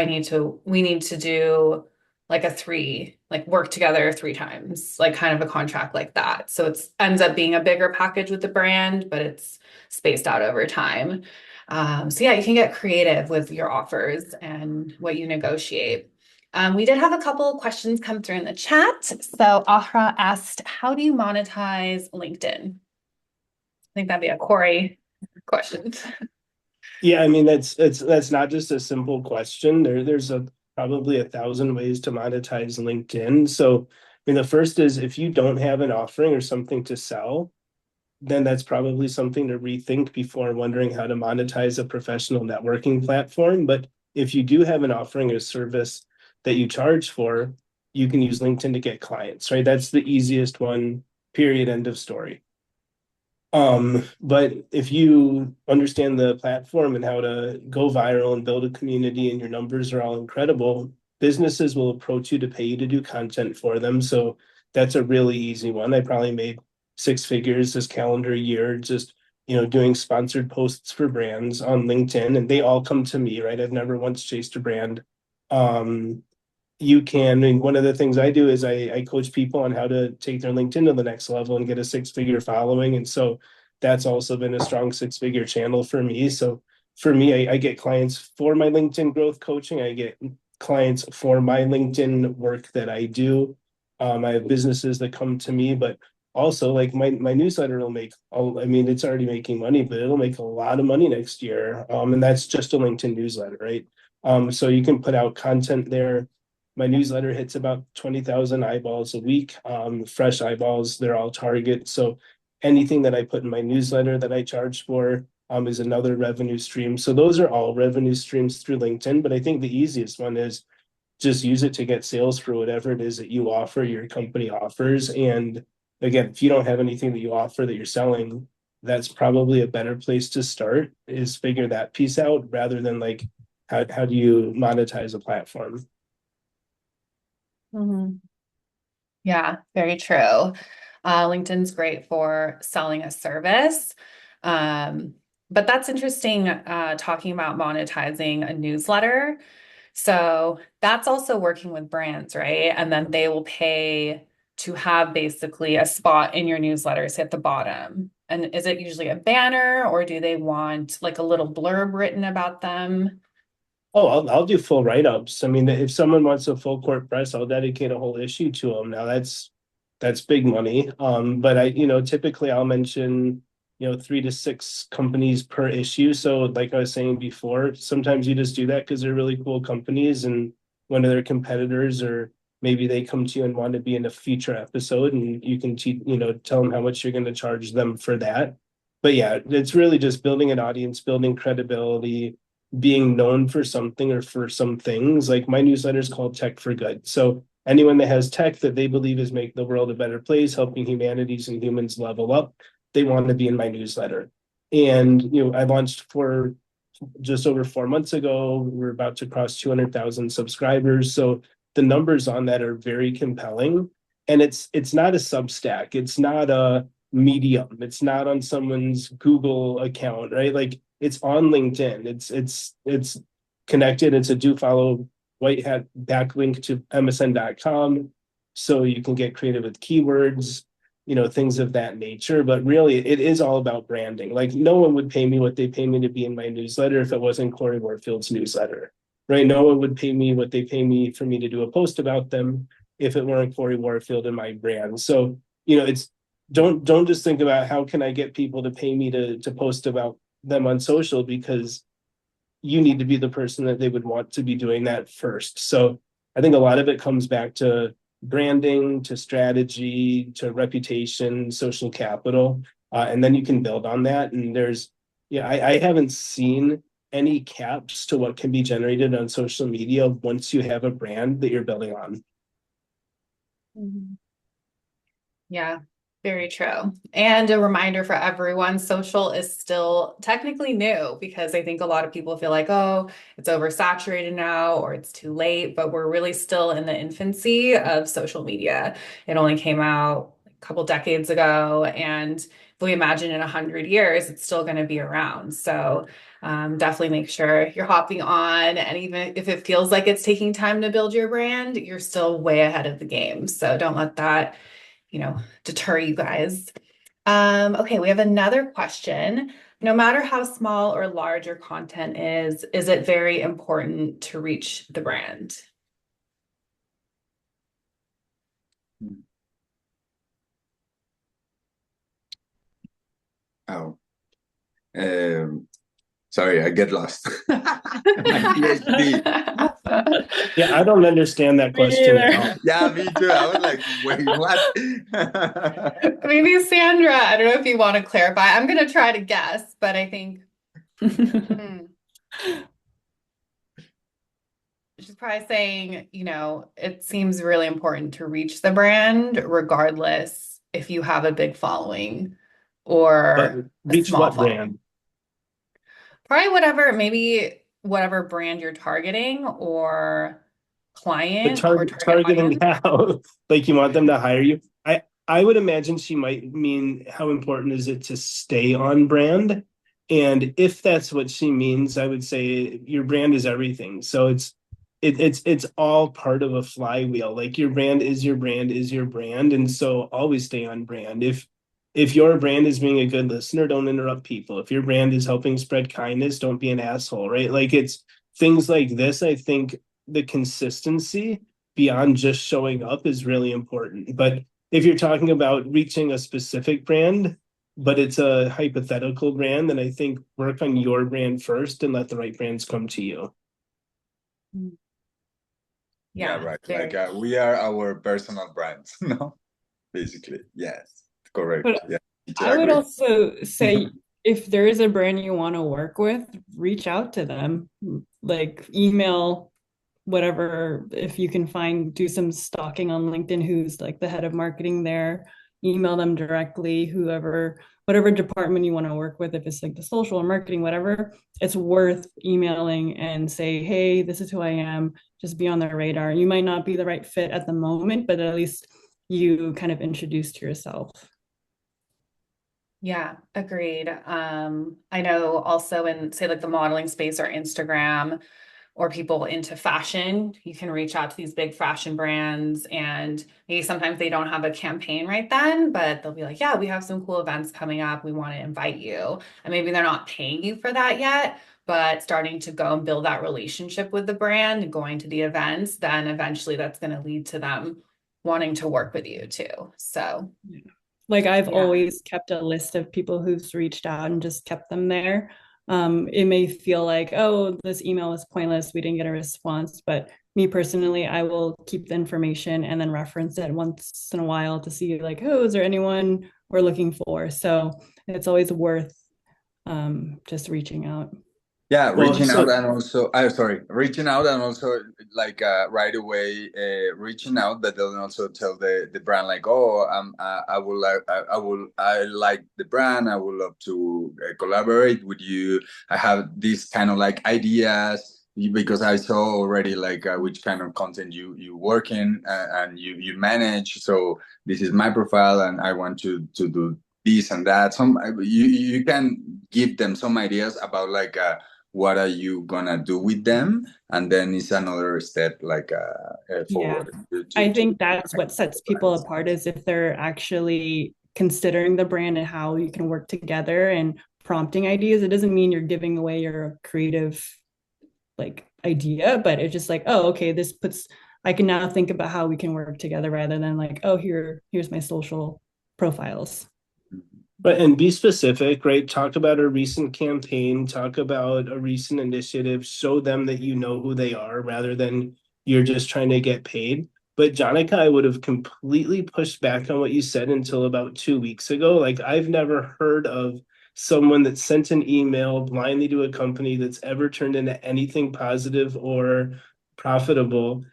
we need to do like work together 3 times, like kind of a contract like that. So it's ends up being a bigger package with the brand, but it's spaced out over time. So yeah, you can get creative with your offers and what you negotiate. We did have a couple of questions come through in the chat. So Ahra asked, how do you monetize LinkedIn? I think that'd be a Corey question. Yeah, I mean, that's not just a simple question. There's probably 1,000 ways to monetize LinkedIn. So, I mean, the first is if you don't have an offering or something to sell, then that's probably something to rethink before wondering how to monetize a professional networking platform. But if you do have an offering or service that you charge for, you can use LinkedIn to get clients, right? That's the easiest one, period, end of story. But if you understand the platform and how to go viral and build a community and your numbers are all incredible, businesses will approach you to pay you to do content for them. So that's a really easy one. I probably made 6 figures this calendar year, just doing sponsored posts for brands on LinkedIn, and they all come to me, right? I've never once chased a brand. You can, and one of the things I do is I coach people on how to take their LinkedIn to the next level and get a 6 figure following. And so that's also been a strong 6 figure channel for me. So for me, I get clients for my LinkedIn growth coaching. I get clients for my LinkedIn work that I do. I have businesses that come to me, but also like my newsletter will make, I mean, it's already making money, but it'll make a lot of money next year. And that's just a LinkedIn newsletter, right? So you can put out content there. My newsletter hits about 20,000 eyeballs a week, fresh eyeballs, they're all target. So anything that I put in my newsletter that I charge for is another revenue stream. So those are all revenue streams through LinkedIn. But I think the easiest one is just use it to get sales for whatever it is that you offer, your company offers. And again, if you don't have anything that you offer that you're selling, that's probably a better place to start, is figure that piece out rather than like, how do you monetize a platform? Mm-hmm. Yeah, very true. LinkedIn's great for selling a service. But that's interesting, talking about monetizing a newsletter. So that's also working with brands, right? And then they will pay to have basically a spot in your newsletters at the bottom. And is it usually a banner, or do they want like a little blurb written about them? Oh, I'll do full write-ups. I mean, if someone wants a full court press, I'll dedicate a whole issue to them. Now that's big money. But typically I'll mention, 3 to 6 companies per issue. So like I was saying before, sometimes you just do that because they're really cool companies and one of their competitors, or maybe they come to you and want to be in a future episode, and you can tell them how much you're going to charge them for that. But yeah, it's really just building an audience, building credibility, being known for something or for some things. Like my newsletter is called Tech for Good. So anyone that has tech that they believe is make the world a better place, helping humanities and humans level up, they want to be in my newsletter. And I launched for just over 4 months ago. We're about to cross 200,000 subscribers. So the numbers on that are very compelling. And it's not a Substack. It's not a Medium. It's not on someone's Google account, right? Like it's on LinkedIn. It's connected. It's a do follow white hat backlink to msn.com. So you can get creative with keywords, things of that nature. But really, it is all about branding. Like no one would pay me what they pay me to be in my newsletter if it wasn't Corey Warfield's newsletter, right? No one would pay me what they pay me for me to do a post about them if it weren't Corey Warfield and my brand. So, it's don't just think about how can I get people to pay me to post about them on social, because you need to be the person that they would want to be doing that first. So I think a lot of it comes back to branding, to strategy, to reputation, social capital, and then you can build on that. And I haven't seen any caps to what can be generated on social media once you have a brand that you're building on. Mhm. Yeah, very true. And a reminder for everyone, social is still technically new, because I think a lot of people feel like, oh, it's oversaturated now or it's too late, but we're really still in the infancy of social media. It only came out a couple decades ago, and if we imagine in 100 years, it's still going to be around. So definitely make sure you're hopping on, and even if it feels like it's taking time to build your brand, you're still way ahead of the game. So don't let that deter you guys. Okay, we have another question. No matter how small or large your content is it very important to reach the brand? Oh, sorry, I get lost. My PhD. Yeah, I don't understand that question at all. Yeah, me too. I was like, wait, what? Maybe Sandra, I don't know if you want to clarify. I'm going to try to guess, but I think probably saying, it seems really important to reach the brand regardless if you have a big following But or a reach small what following. brand? Probably maybe whatever brand you're targeting or But client or target targeting audience. how? Like you want them to hire you? I would imagine she might mean how important is it to stay on brand? And if that's what she means, I would say your brand is everything. So it's all part of a flywheel. Like your brand is your brand is your brand. And so always stay on brand. If your brand is being a good listener, don't interrupt people. If your brand is helping spread kindness, don't be an asshole, right? Like it's things like this, I think the consistency beyond just showing up is really important. But if you're talking about reaching a specific brand, but it's a hypothetical brand, then I think work on your brand first and let the right brands come to you. Yeah, Yeah, right. very. Like we are our personal brands, no? Basically, yes, correct. But Yeah, I I would agree. also say if there is a brand you want to work with, reach out to them, like email, whatever. If you can do some stalking on LinkedIn, who's like the head of marketing there, email them directly, whatever department you want to work with, if it's like the social or marketing, whatever, it's worth emailing and say, hey, this is who I am, just be on their radar. You might not be the right fit at the moment, but at least you kind of introduced yourself. Yeah, agreed. I know also in say like the modeling space or Instagram or people into fashion, you can reach out to these big fashion brands and maybe sometimes they don't have a campaign right then, but they'll be like, yeah, we have some cool events coming up. We want to invite you. And maybe they're not paying you for that yet, but starting to go and build that relationship with the brand and going to the events, then eventually that's going to lead to them wanting to work with you too. So, Like I've yeah. always kept a list of people who's reached out and just kept them there. It may feel like, oh, this email was pointless, we didn't get a response, but me personally, I will keep the information and then reference it once in a while to see like, oh, is there anyone we're looking for? So it's always worth just reaching out. Yeah, Well, reaching out so and also, I'm sorry, reaching out and also like right away, reaching out that they'll also tell the brand like, oh, I will like, I like the brand. I would love to collaborate with you. I have this kind of like ideas because I saw already like which kind of content you work in and you manage. So this is my profile and I want to do this and that. You can give them some ideas about like what are you gonna do with them, and then it's another step like Yeah. forward I to think that's what sets people apart is if they're actually considering the brand and how you can work together and prompting ideas. It doesn't mean you're giving away your creative like idea, but it's just like, oh, okay, I can now think about how we can work together rather than like, oh, here's my social profiles. but and be specific, right? Talk about a recent campaign, talk about a recent initiative, show them that you know who they are rather than you're just trying to get paid. But Jonica, I would have completely pushed back on what you said until about 2 weeks ago. Like I've never heard of someone that sent an email blindly to a company that's ever turned into anything positive or profitable.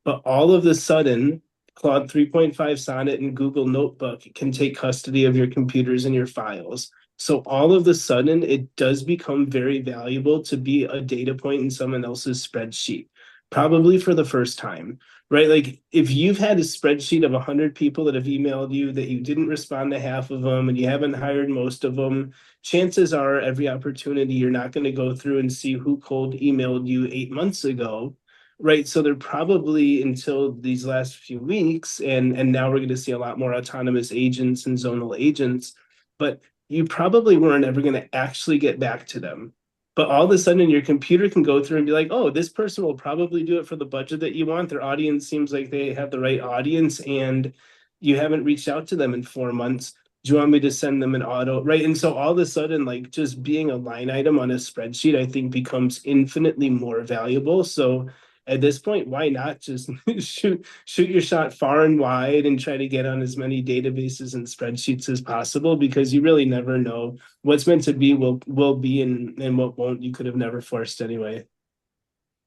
But all of a sudden, Claude 3.5 Sonnet and Google Notebook can take custody of your computers and your files. So all of a sudden, it does become very valuable to be a data point in someone else's spreadsheet, probably for the first time, right? Like if you've had a spreadsheet of 100 people that have emailed you that you didn't respond to half of them and you haven't hired most of them, chances are every opportunity you're not going to go through and see who cold emailed you 8 months ago, right? So they're probably until these last few weeks, and now we're going to see a lot more autonomous agents and zonal agents, but you probably weren't ever going to actually get back to them. But all of a sudden, your computer can go through and be like, oh, this person will probably do it for the budget that you want. Their audience seems like they have the right audience, and you haven't reached out to them in 4 months. Do you want me to send them an auto? Right. And so all of a sudden, like just being a line item on a spreadsheet, I think becomes infinitely more valuable. So at this point, why not just shoot your shot far and wide and try to get on as many databases and spreadsheets as possible, because you really never know what's meant to be will be, and what won't you could have never forced anyway.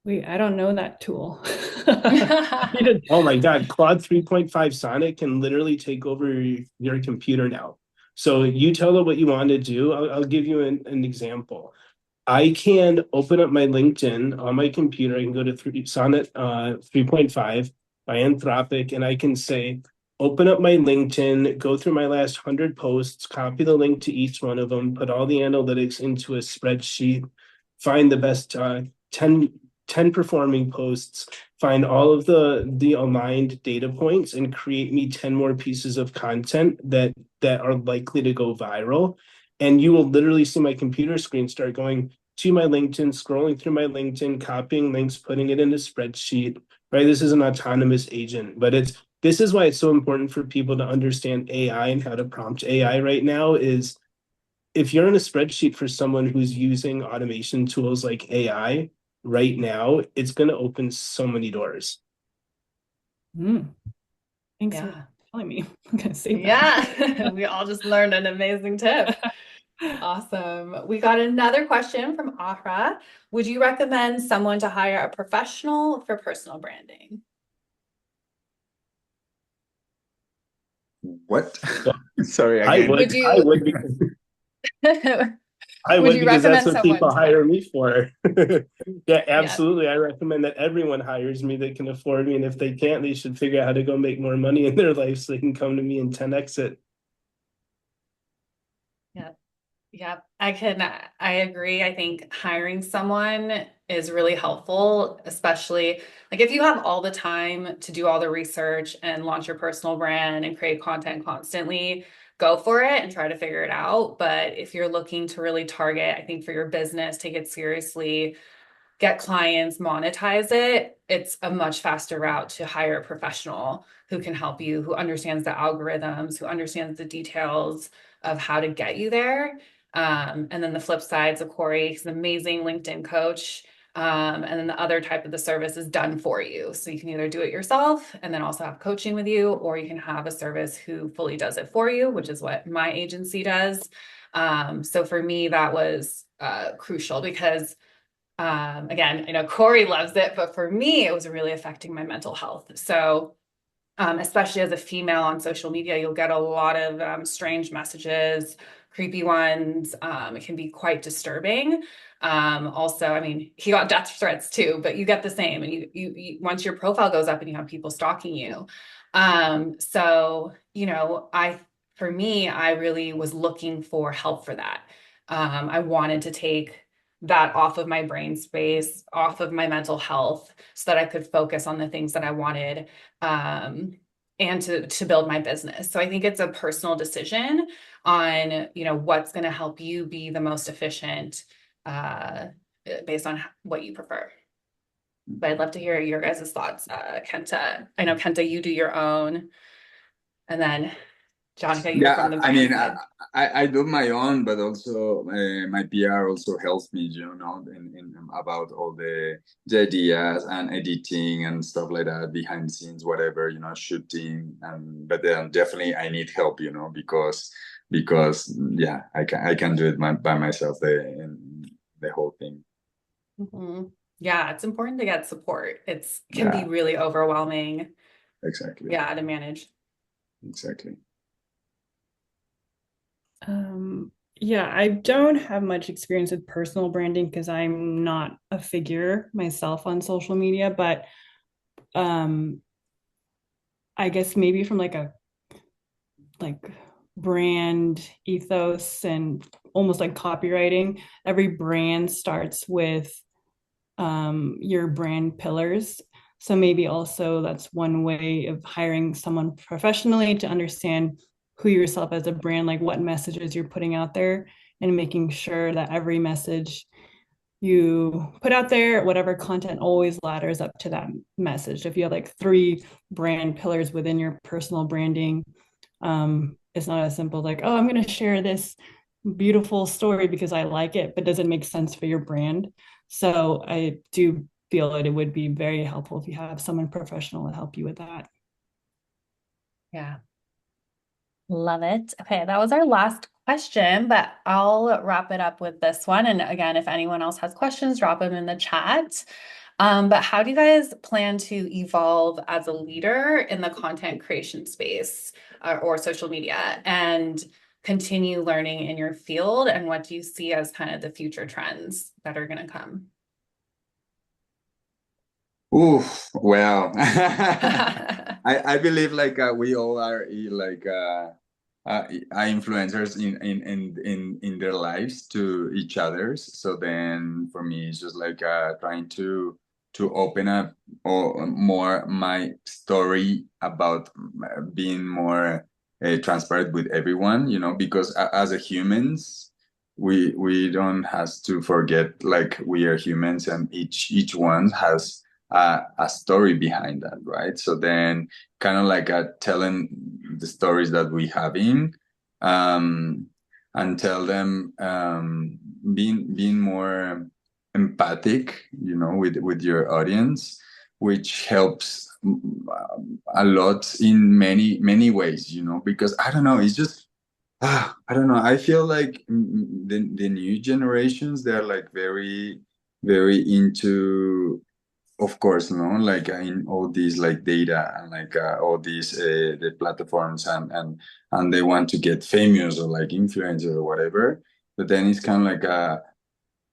Wait, I don't know that tool. Oh my God, Claude 3.5 Sonnet can literally take over your computer now. So you tell it what you want to do. I'll give you an example. I can open up my LinkedIn on my computer. I can go to Sonnet 3.5 by Anthropic, and I can say, open up my LinkedIn, go through my last 100 posts, copy the link to each one of them, put all the analytics into a spreadsheet, find the best 10 performing posts, find all of the aligned data points, and create me 10 more pieces of content that are likely to go viral. And you will literally see my computer screen start going to my LinkedIn, scrolling through my LinkedIn, copying links, putting it in a spreadsheet, right? This is an autonomous agent, but this is why it's so important for people to understand AI and how to prompt AI right now is if you're in a spreadsheet for someone who's using automation tools like AI right now, it's going to open so many doors. Thanks for Yeah. telling me. I'm gonna save Yeah. that. We all just learned an amazing tip. Awesome. We got another question from Ahra. Would you recommend someone to hire a professional for personal branding? What? Well, Sorry I again. would, Would I you would because I would would you because that's recommend what someone people to hire? hire me for. Yeah, Yeah. absolutely. I recommend that everyone hires me that can afford me. And if they can't, they should figure out how to go make more money in their life so they can come to me and 10x it. Yeah. Yeah, I agree. I think hiring someone is really helpful, especially like if you have all the time to do all the research and launch your personal brand and create content constantly, go for it and try to figure it out. But if you're looking to really target, I think for your business, take it seriously, get clients, monetize it, it's a much faster route to hire a professional who can help you, who understands the algorithms, who understands the details of how to get you there. And then the flip side, so Corey, he's an amazing LinkedIn coach. And then the other type of the service is done for you. So you can either do it yourself and then also have coaching with you, or you can have a service who fully does it for you, which is what my agency does. So for me, that was crucial because again, I know Corey loves it, but for me, it was really affecting my mental health. So, especially as a female on social media, you'll get a lot of strange messages, creepy ones. It can be quite disturbing. Also, I mean, he got death threats too, but you get the same. And you once your profile goes up and you have people stalking you. So, for me, I really was looking for help for that. I wanted to take that off of my brain space, off of my mental health, so that I could focus on the things that I wanted and to build my business. So I think it's a personal decision on what's going to help you be the most efficient based on what you prefer. But I'd love to hear your guys' thoughts, Kenta. I know Kenta, you do your own, and then Jonica, you're from Yeah, the I brand mean, side. I do my own, but also my PR also helps me, in about all the ideas and editing and stuff like that, behind the scenes, whatever, shooting. And but then definitely I need help, because yeah, I can do it by myself the whole thing. Mhm. Yeah, it's important to get support. It's can be Yeah, really overwhelming, exactly, yeah, to manage. exactly. Yeah, I don't have much experience with personal branding because I'm not a figure myself on social media, but um, I guess maybe from like brand ethos and almost like copywriting, every brand starts with your brand pillars. So maybe also that's one way of hiring someone professionally to understand who yourself as a brand, like what messages you're putting out there, and making sure that every message you put out there, whatever content always ladders up to that message. If you have like three brand pillars within your personal branding, it's not as simple like, oh, I'm going to share this beautiful story because I like it, but does it make sense for your brand? So I do feel that it would be very helpful if you have someone professional to help you with that. Yeah. Love it. Okay, that was our last question, but I'll wrap it up with this one. And again, if anyone else has questions, drop them in the chat. But how do you guys plan to evolve as a leader in the content creation space or social media and continue learning in your field? And what do you see as kind of the future trends that are going to come? Oof, well, I believe like we all are influencers in their lives to each others. So then for me, it's just like trying to open up or more my story about being more transparent with everyone, you know, because as a humans, we don't have to forget like we are humans and each one has a story behind that, right? So then, kind of like telling the stories that we having, um, and tell them being more empathic, you know, with your audience, which helps a lot in many ways, you know, because I don't know, it's just I don't know. I feel like the new generations, they're like very into, of course, no, like in all these like data and like all these the platforms and they want to get famous or like influencers or whatever. But then it's kind of like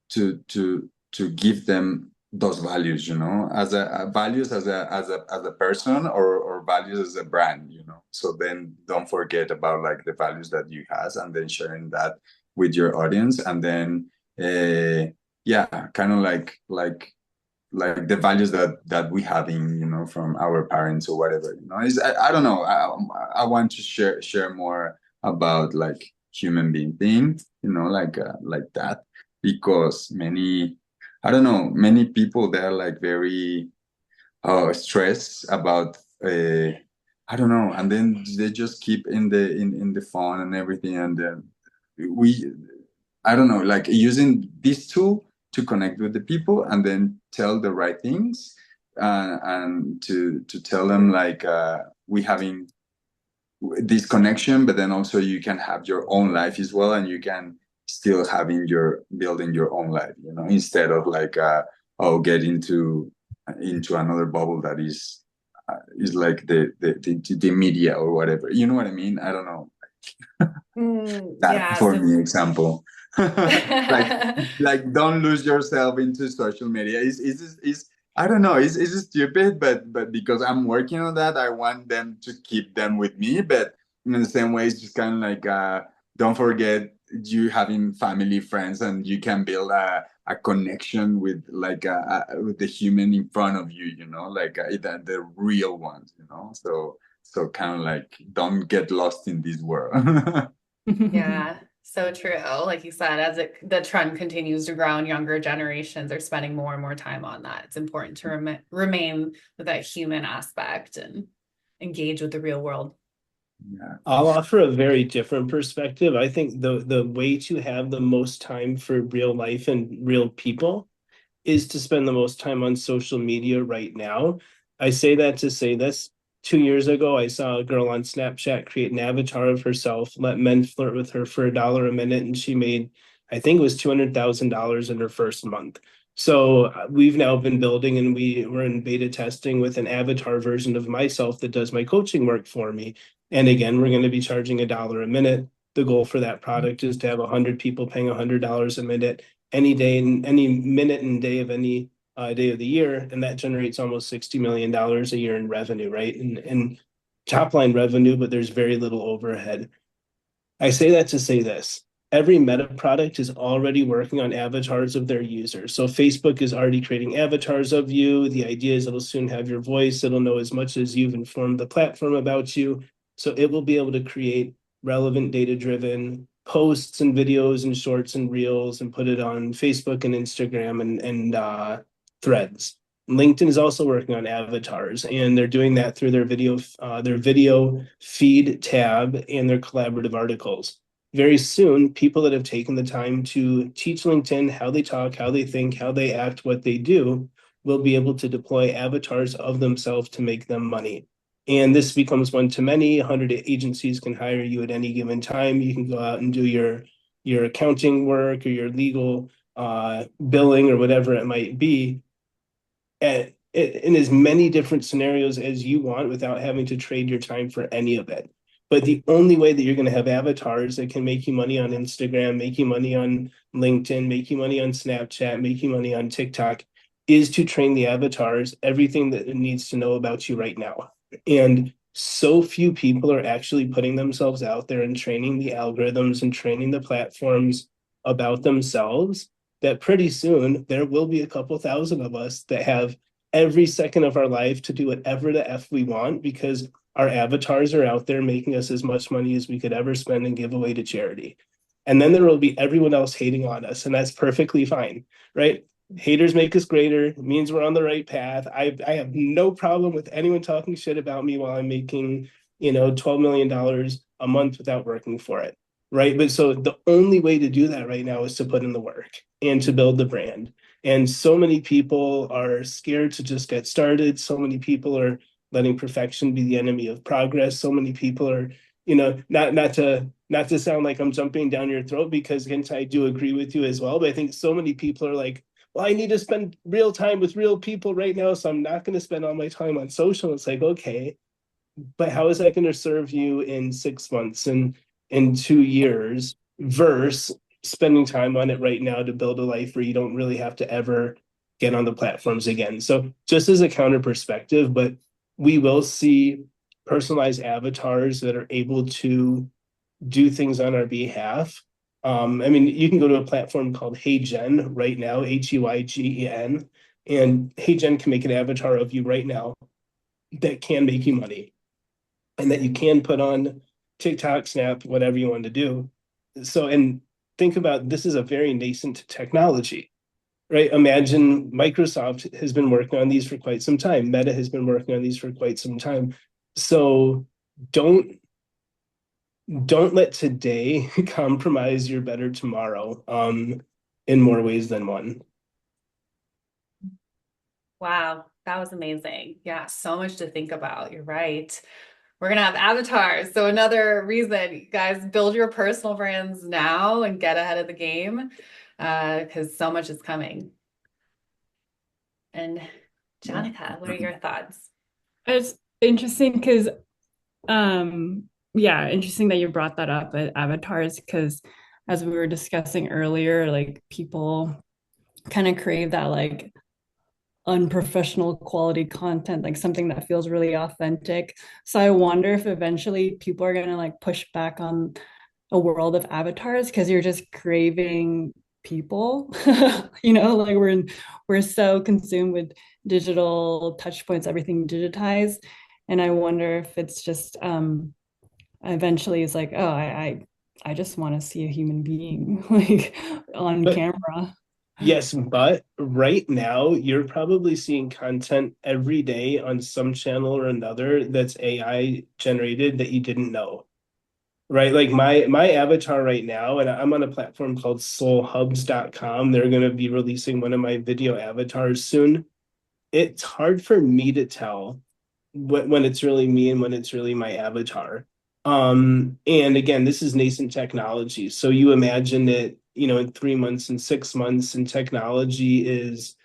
to give them those values, you know, as a values as a person or values as a brand, you know. So then don't forget about like the values that you has and then sharing that with your audience and then yeah, kind of like the values that we have in, you know, from our parents or whatever, you know. Is I don't know, I want to share more about like human being thing, you know, like that, because many, I don't know, many people they're like very stressed about I don't know, and then they just keep in the phone and everything, and then we, I don't know, like using this tool to connect with the people and then tell the right things, and to tell them like we having this connection, but then also you can have your own life as well, and you can still having your building your own life, you know, instead of like oh get into another bubble that is like the media or whatever, you know what I mean? I don't know, that Yeah, for so me example. like like don't lose yourself into social media is I don't know, it's stupid, but because I'm working on that, I want them to keep them with me, but in the same way it's just kind of like don't forget you having family, friends, and you can build a connection with like with the human in front of you, you know, like the real ones, you know. So kind of like don't get lost in this world. yeah, so true. Like you said, as the trend continues to grow and younger generations are spending more and more time on that, it's important to remain with that human aspect and engage with the real world. Yeah. I'll offer a very different perspective. I think the way to have the most time for real life and real people is to spend the most time on social media right now. I say that to say this. 2 years ago, I saw a girl on Snapchat create an avatar of herself, let men flirt with her for $1 a minute, and she made, I think it was $200,000 in her first month. So we've now been building, and we're in beta testing with an avatar version of myself that does my coaching work for me. And again, we're going to be charging $1 a minute. The goal for that product is to have 100 people paying $100 a minute any day and any minute and day of any day of the year, and that generates almost $60 million a year in revenue, right? And top line revenue, but there's very little overhead. I say that to say this. Every meta product is already working on avatars of their users. So Facebook is already creating avatars of you. The idea is it'll soon have your voice. It'll know as much as you've informed the platform about you. So it will be able to create relevant data-driven posts and videos and shorts and reels and put it on Facebook and Instagram and threads. LinkedIn is also working on avatars, and they're doing that through their video feed tab and their collaborative articles. Very soon, people that have taken the time to teach LinkedIn how they talk, how they think, how they act, what they do, will be able to deploy avatars of themselves to make them money. And this becomes one to many. 100 agencies can hire you at any given time. You can go out and do your accounting work or your legal billing or whatever it might be. in as many different scenarios as you want without having to trade your time for any of it. But the only way that you're going to have avatars that can make you money on Instagram, make you money on LinkedIn, make you money on Snapchat, make you money on TikTok is to train the avatars everything that it needs to know about you right now. And so few people are actually putting themselves out there and training the algorithms and training the platforms about themselves that pretty soon there will be a couple thousand of us that have every second of our life to do whatever the F we want because our avatars are out there making us as much money as we could ever spend and give away to charity. And then there will be everyone else hating on us, and that's perfectly fine, right? Haters make us greater. It means we're on the right path. I have no problem with anyone talking shit about me while I'm making, $12 million a month without working for it. Right. But so the only way to do that right now is to put in the work and to build the brand. And so many people are scared to just get started. So many people are letting perfection be the enemy of progress. So many people are, not to sound like I'm jumping down your throat because again, I do agree with you as well. But I think so many people are like, well, I need to spend real time with real people right now, so I'm not going to spend all my time on social. It's like, okay, but how is that going to serve you in 6 months and in 2 years versus spending time on it right now to build a life where you don't really have to ever get on the platforms again? So just as a counter perspective, but we will see personalized avatars that are able to do things on our behalf. I mean, you can go to a platform called HeyGen right now, HEYGEN, and HeyGen can make an avatar of you right now that can make you money and that you can put on TikTok, Snap, whatever you want to do. So, and think about this is a very nascent technology, right? Imagine Microsoft has been working on these for quite some time. Meta has been working on these for quite some time. So don't let today compromise your better tomorrow in more ways than one. Wow, that was amazing. Yeah, so much to think about. You're right. We're gonna have avatars. So another reason, you guys, build your personal brands now and get ahead of the game, because so much is coming. And Janica, what are your thoughts? It's interesting because yeah, interesting that you brought that up at avatars because as we were discussing earlier, like people kind of crave that like unprofessional quality content, like something that feels really authentic. So I wonder if eventually people are gonna like push back on a world of avatars because you're just craving people. Like we're so consumed with digital touch points, everything digitized. And I wonder if it's just eventually it's like, oh, I just want to see a human being like on But camera. yes, but right now you're probably seeing content every day on some channel or another that's AI generated that you didn't know. Right? Like my avatar right now, and I'm on a platform called soulhubs.com. They're going to be releasing one of my video avatars soon. It's hard for me to tell when it's really me and when it's really my avatar. And again, this is nascent technology. So you imagine it, in 3 months and 6 months, and technology is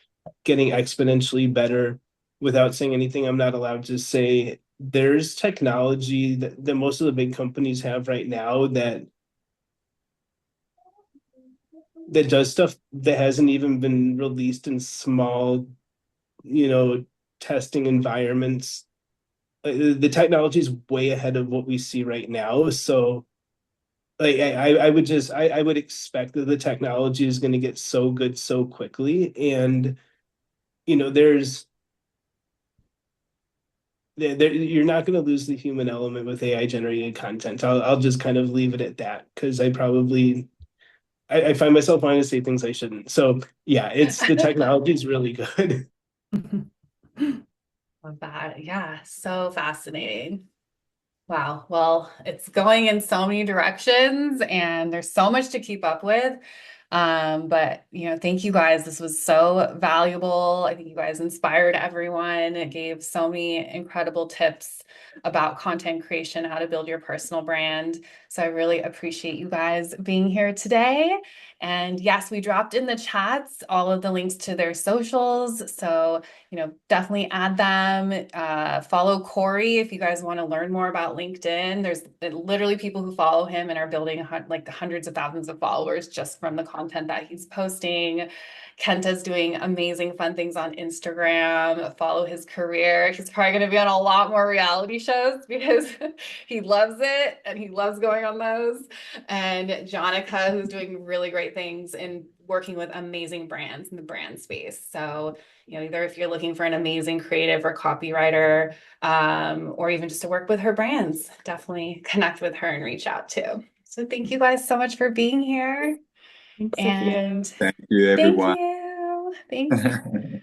getting exponentially better. Without saying anything, I'm not allowed to say there's technology that most of the big companies have right now that does stuff that hasn't even been released in small, you know, testing environments. The technology is way ahead of what we see right now. So like I would expect that the technology is going to get so good so quickly. And there's you're not going to lose the human element with AI generated content. I'll just kind of leave it at that because I find myself wanting to say things I shouldn't. So yeah, it's the technology is really good. Love that. Yeah, so fascinating. Wow. Well, it's going in so many directions and there's so much to keep up with. But thank you guys. This was so valuable. I think you guys inspired everyone. It gave so many incredible tips about content creation, how to build your personal brand. So I really appreciate you guys being here today. And yes, we dropped in the chats all of the links to their socials. So, definitely add them. Follow Corey if you guys want to learn more about LinkedIn. There's literally people who follow him and are building like hundreds of thousands of followers just from the content that he's posting. Kenta's doing amazing fun things on Instagram. Follow his career. He's probably going to be on a lot more reality shows because he loves it and he loves going on those. And Jonica, who's doing really great things in working with amazing brands in the brand space. So, either if you're looking for an amazing creative or copywriter, or even just to work with her brands, definitely connect with her and reach out too. So thank you guys so much for being here. Thanks, Sophia. And Thank you, thank everyone. you. Thanks.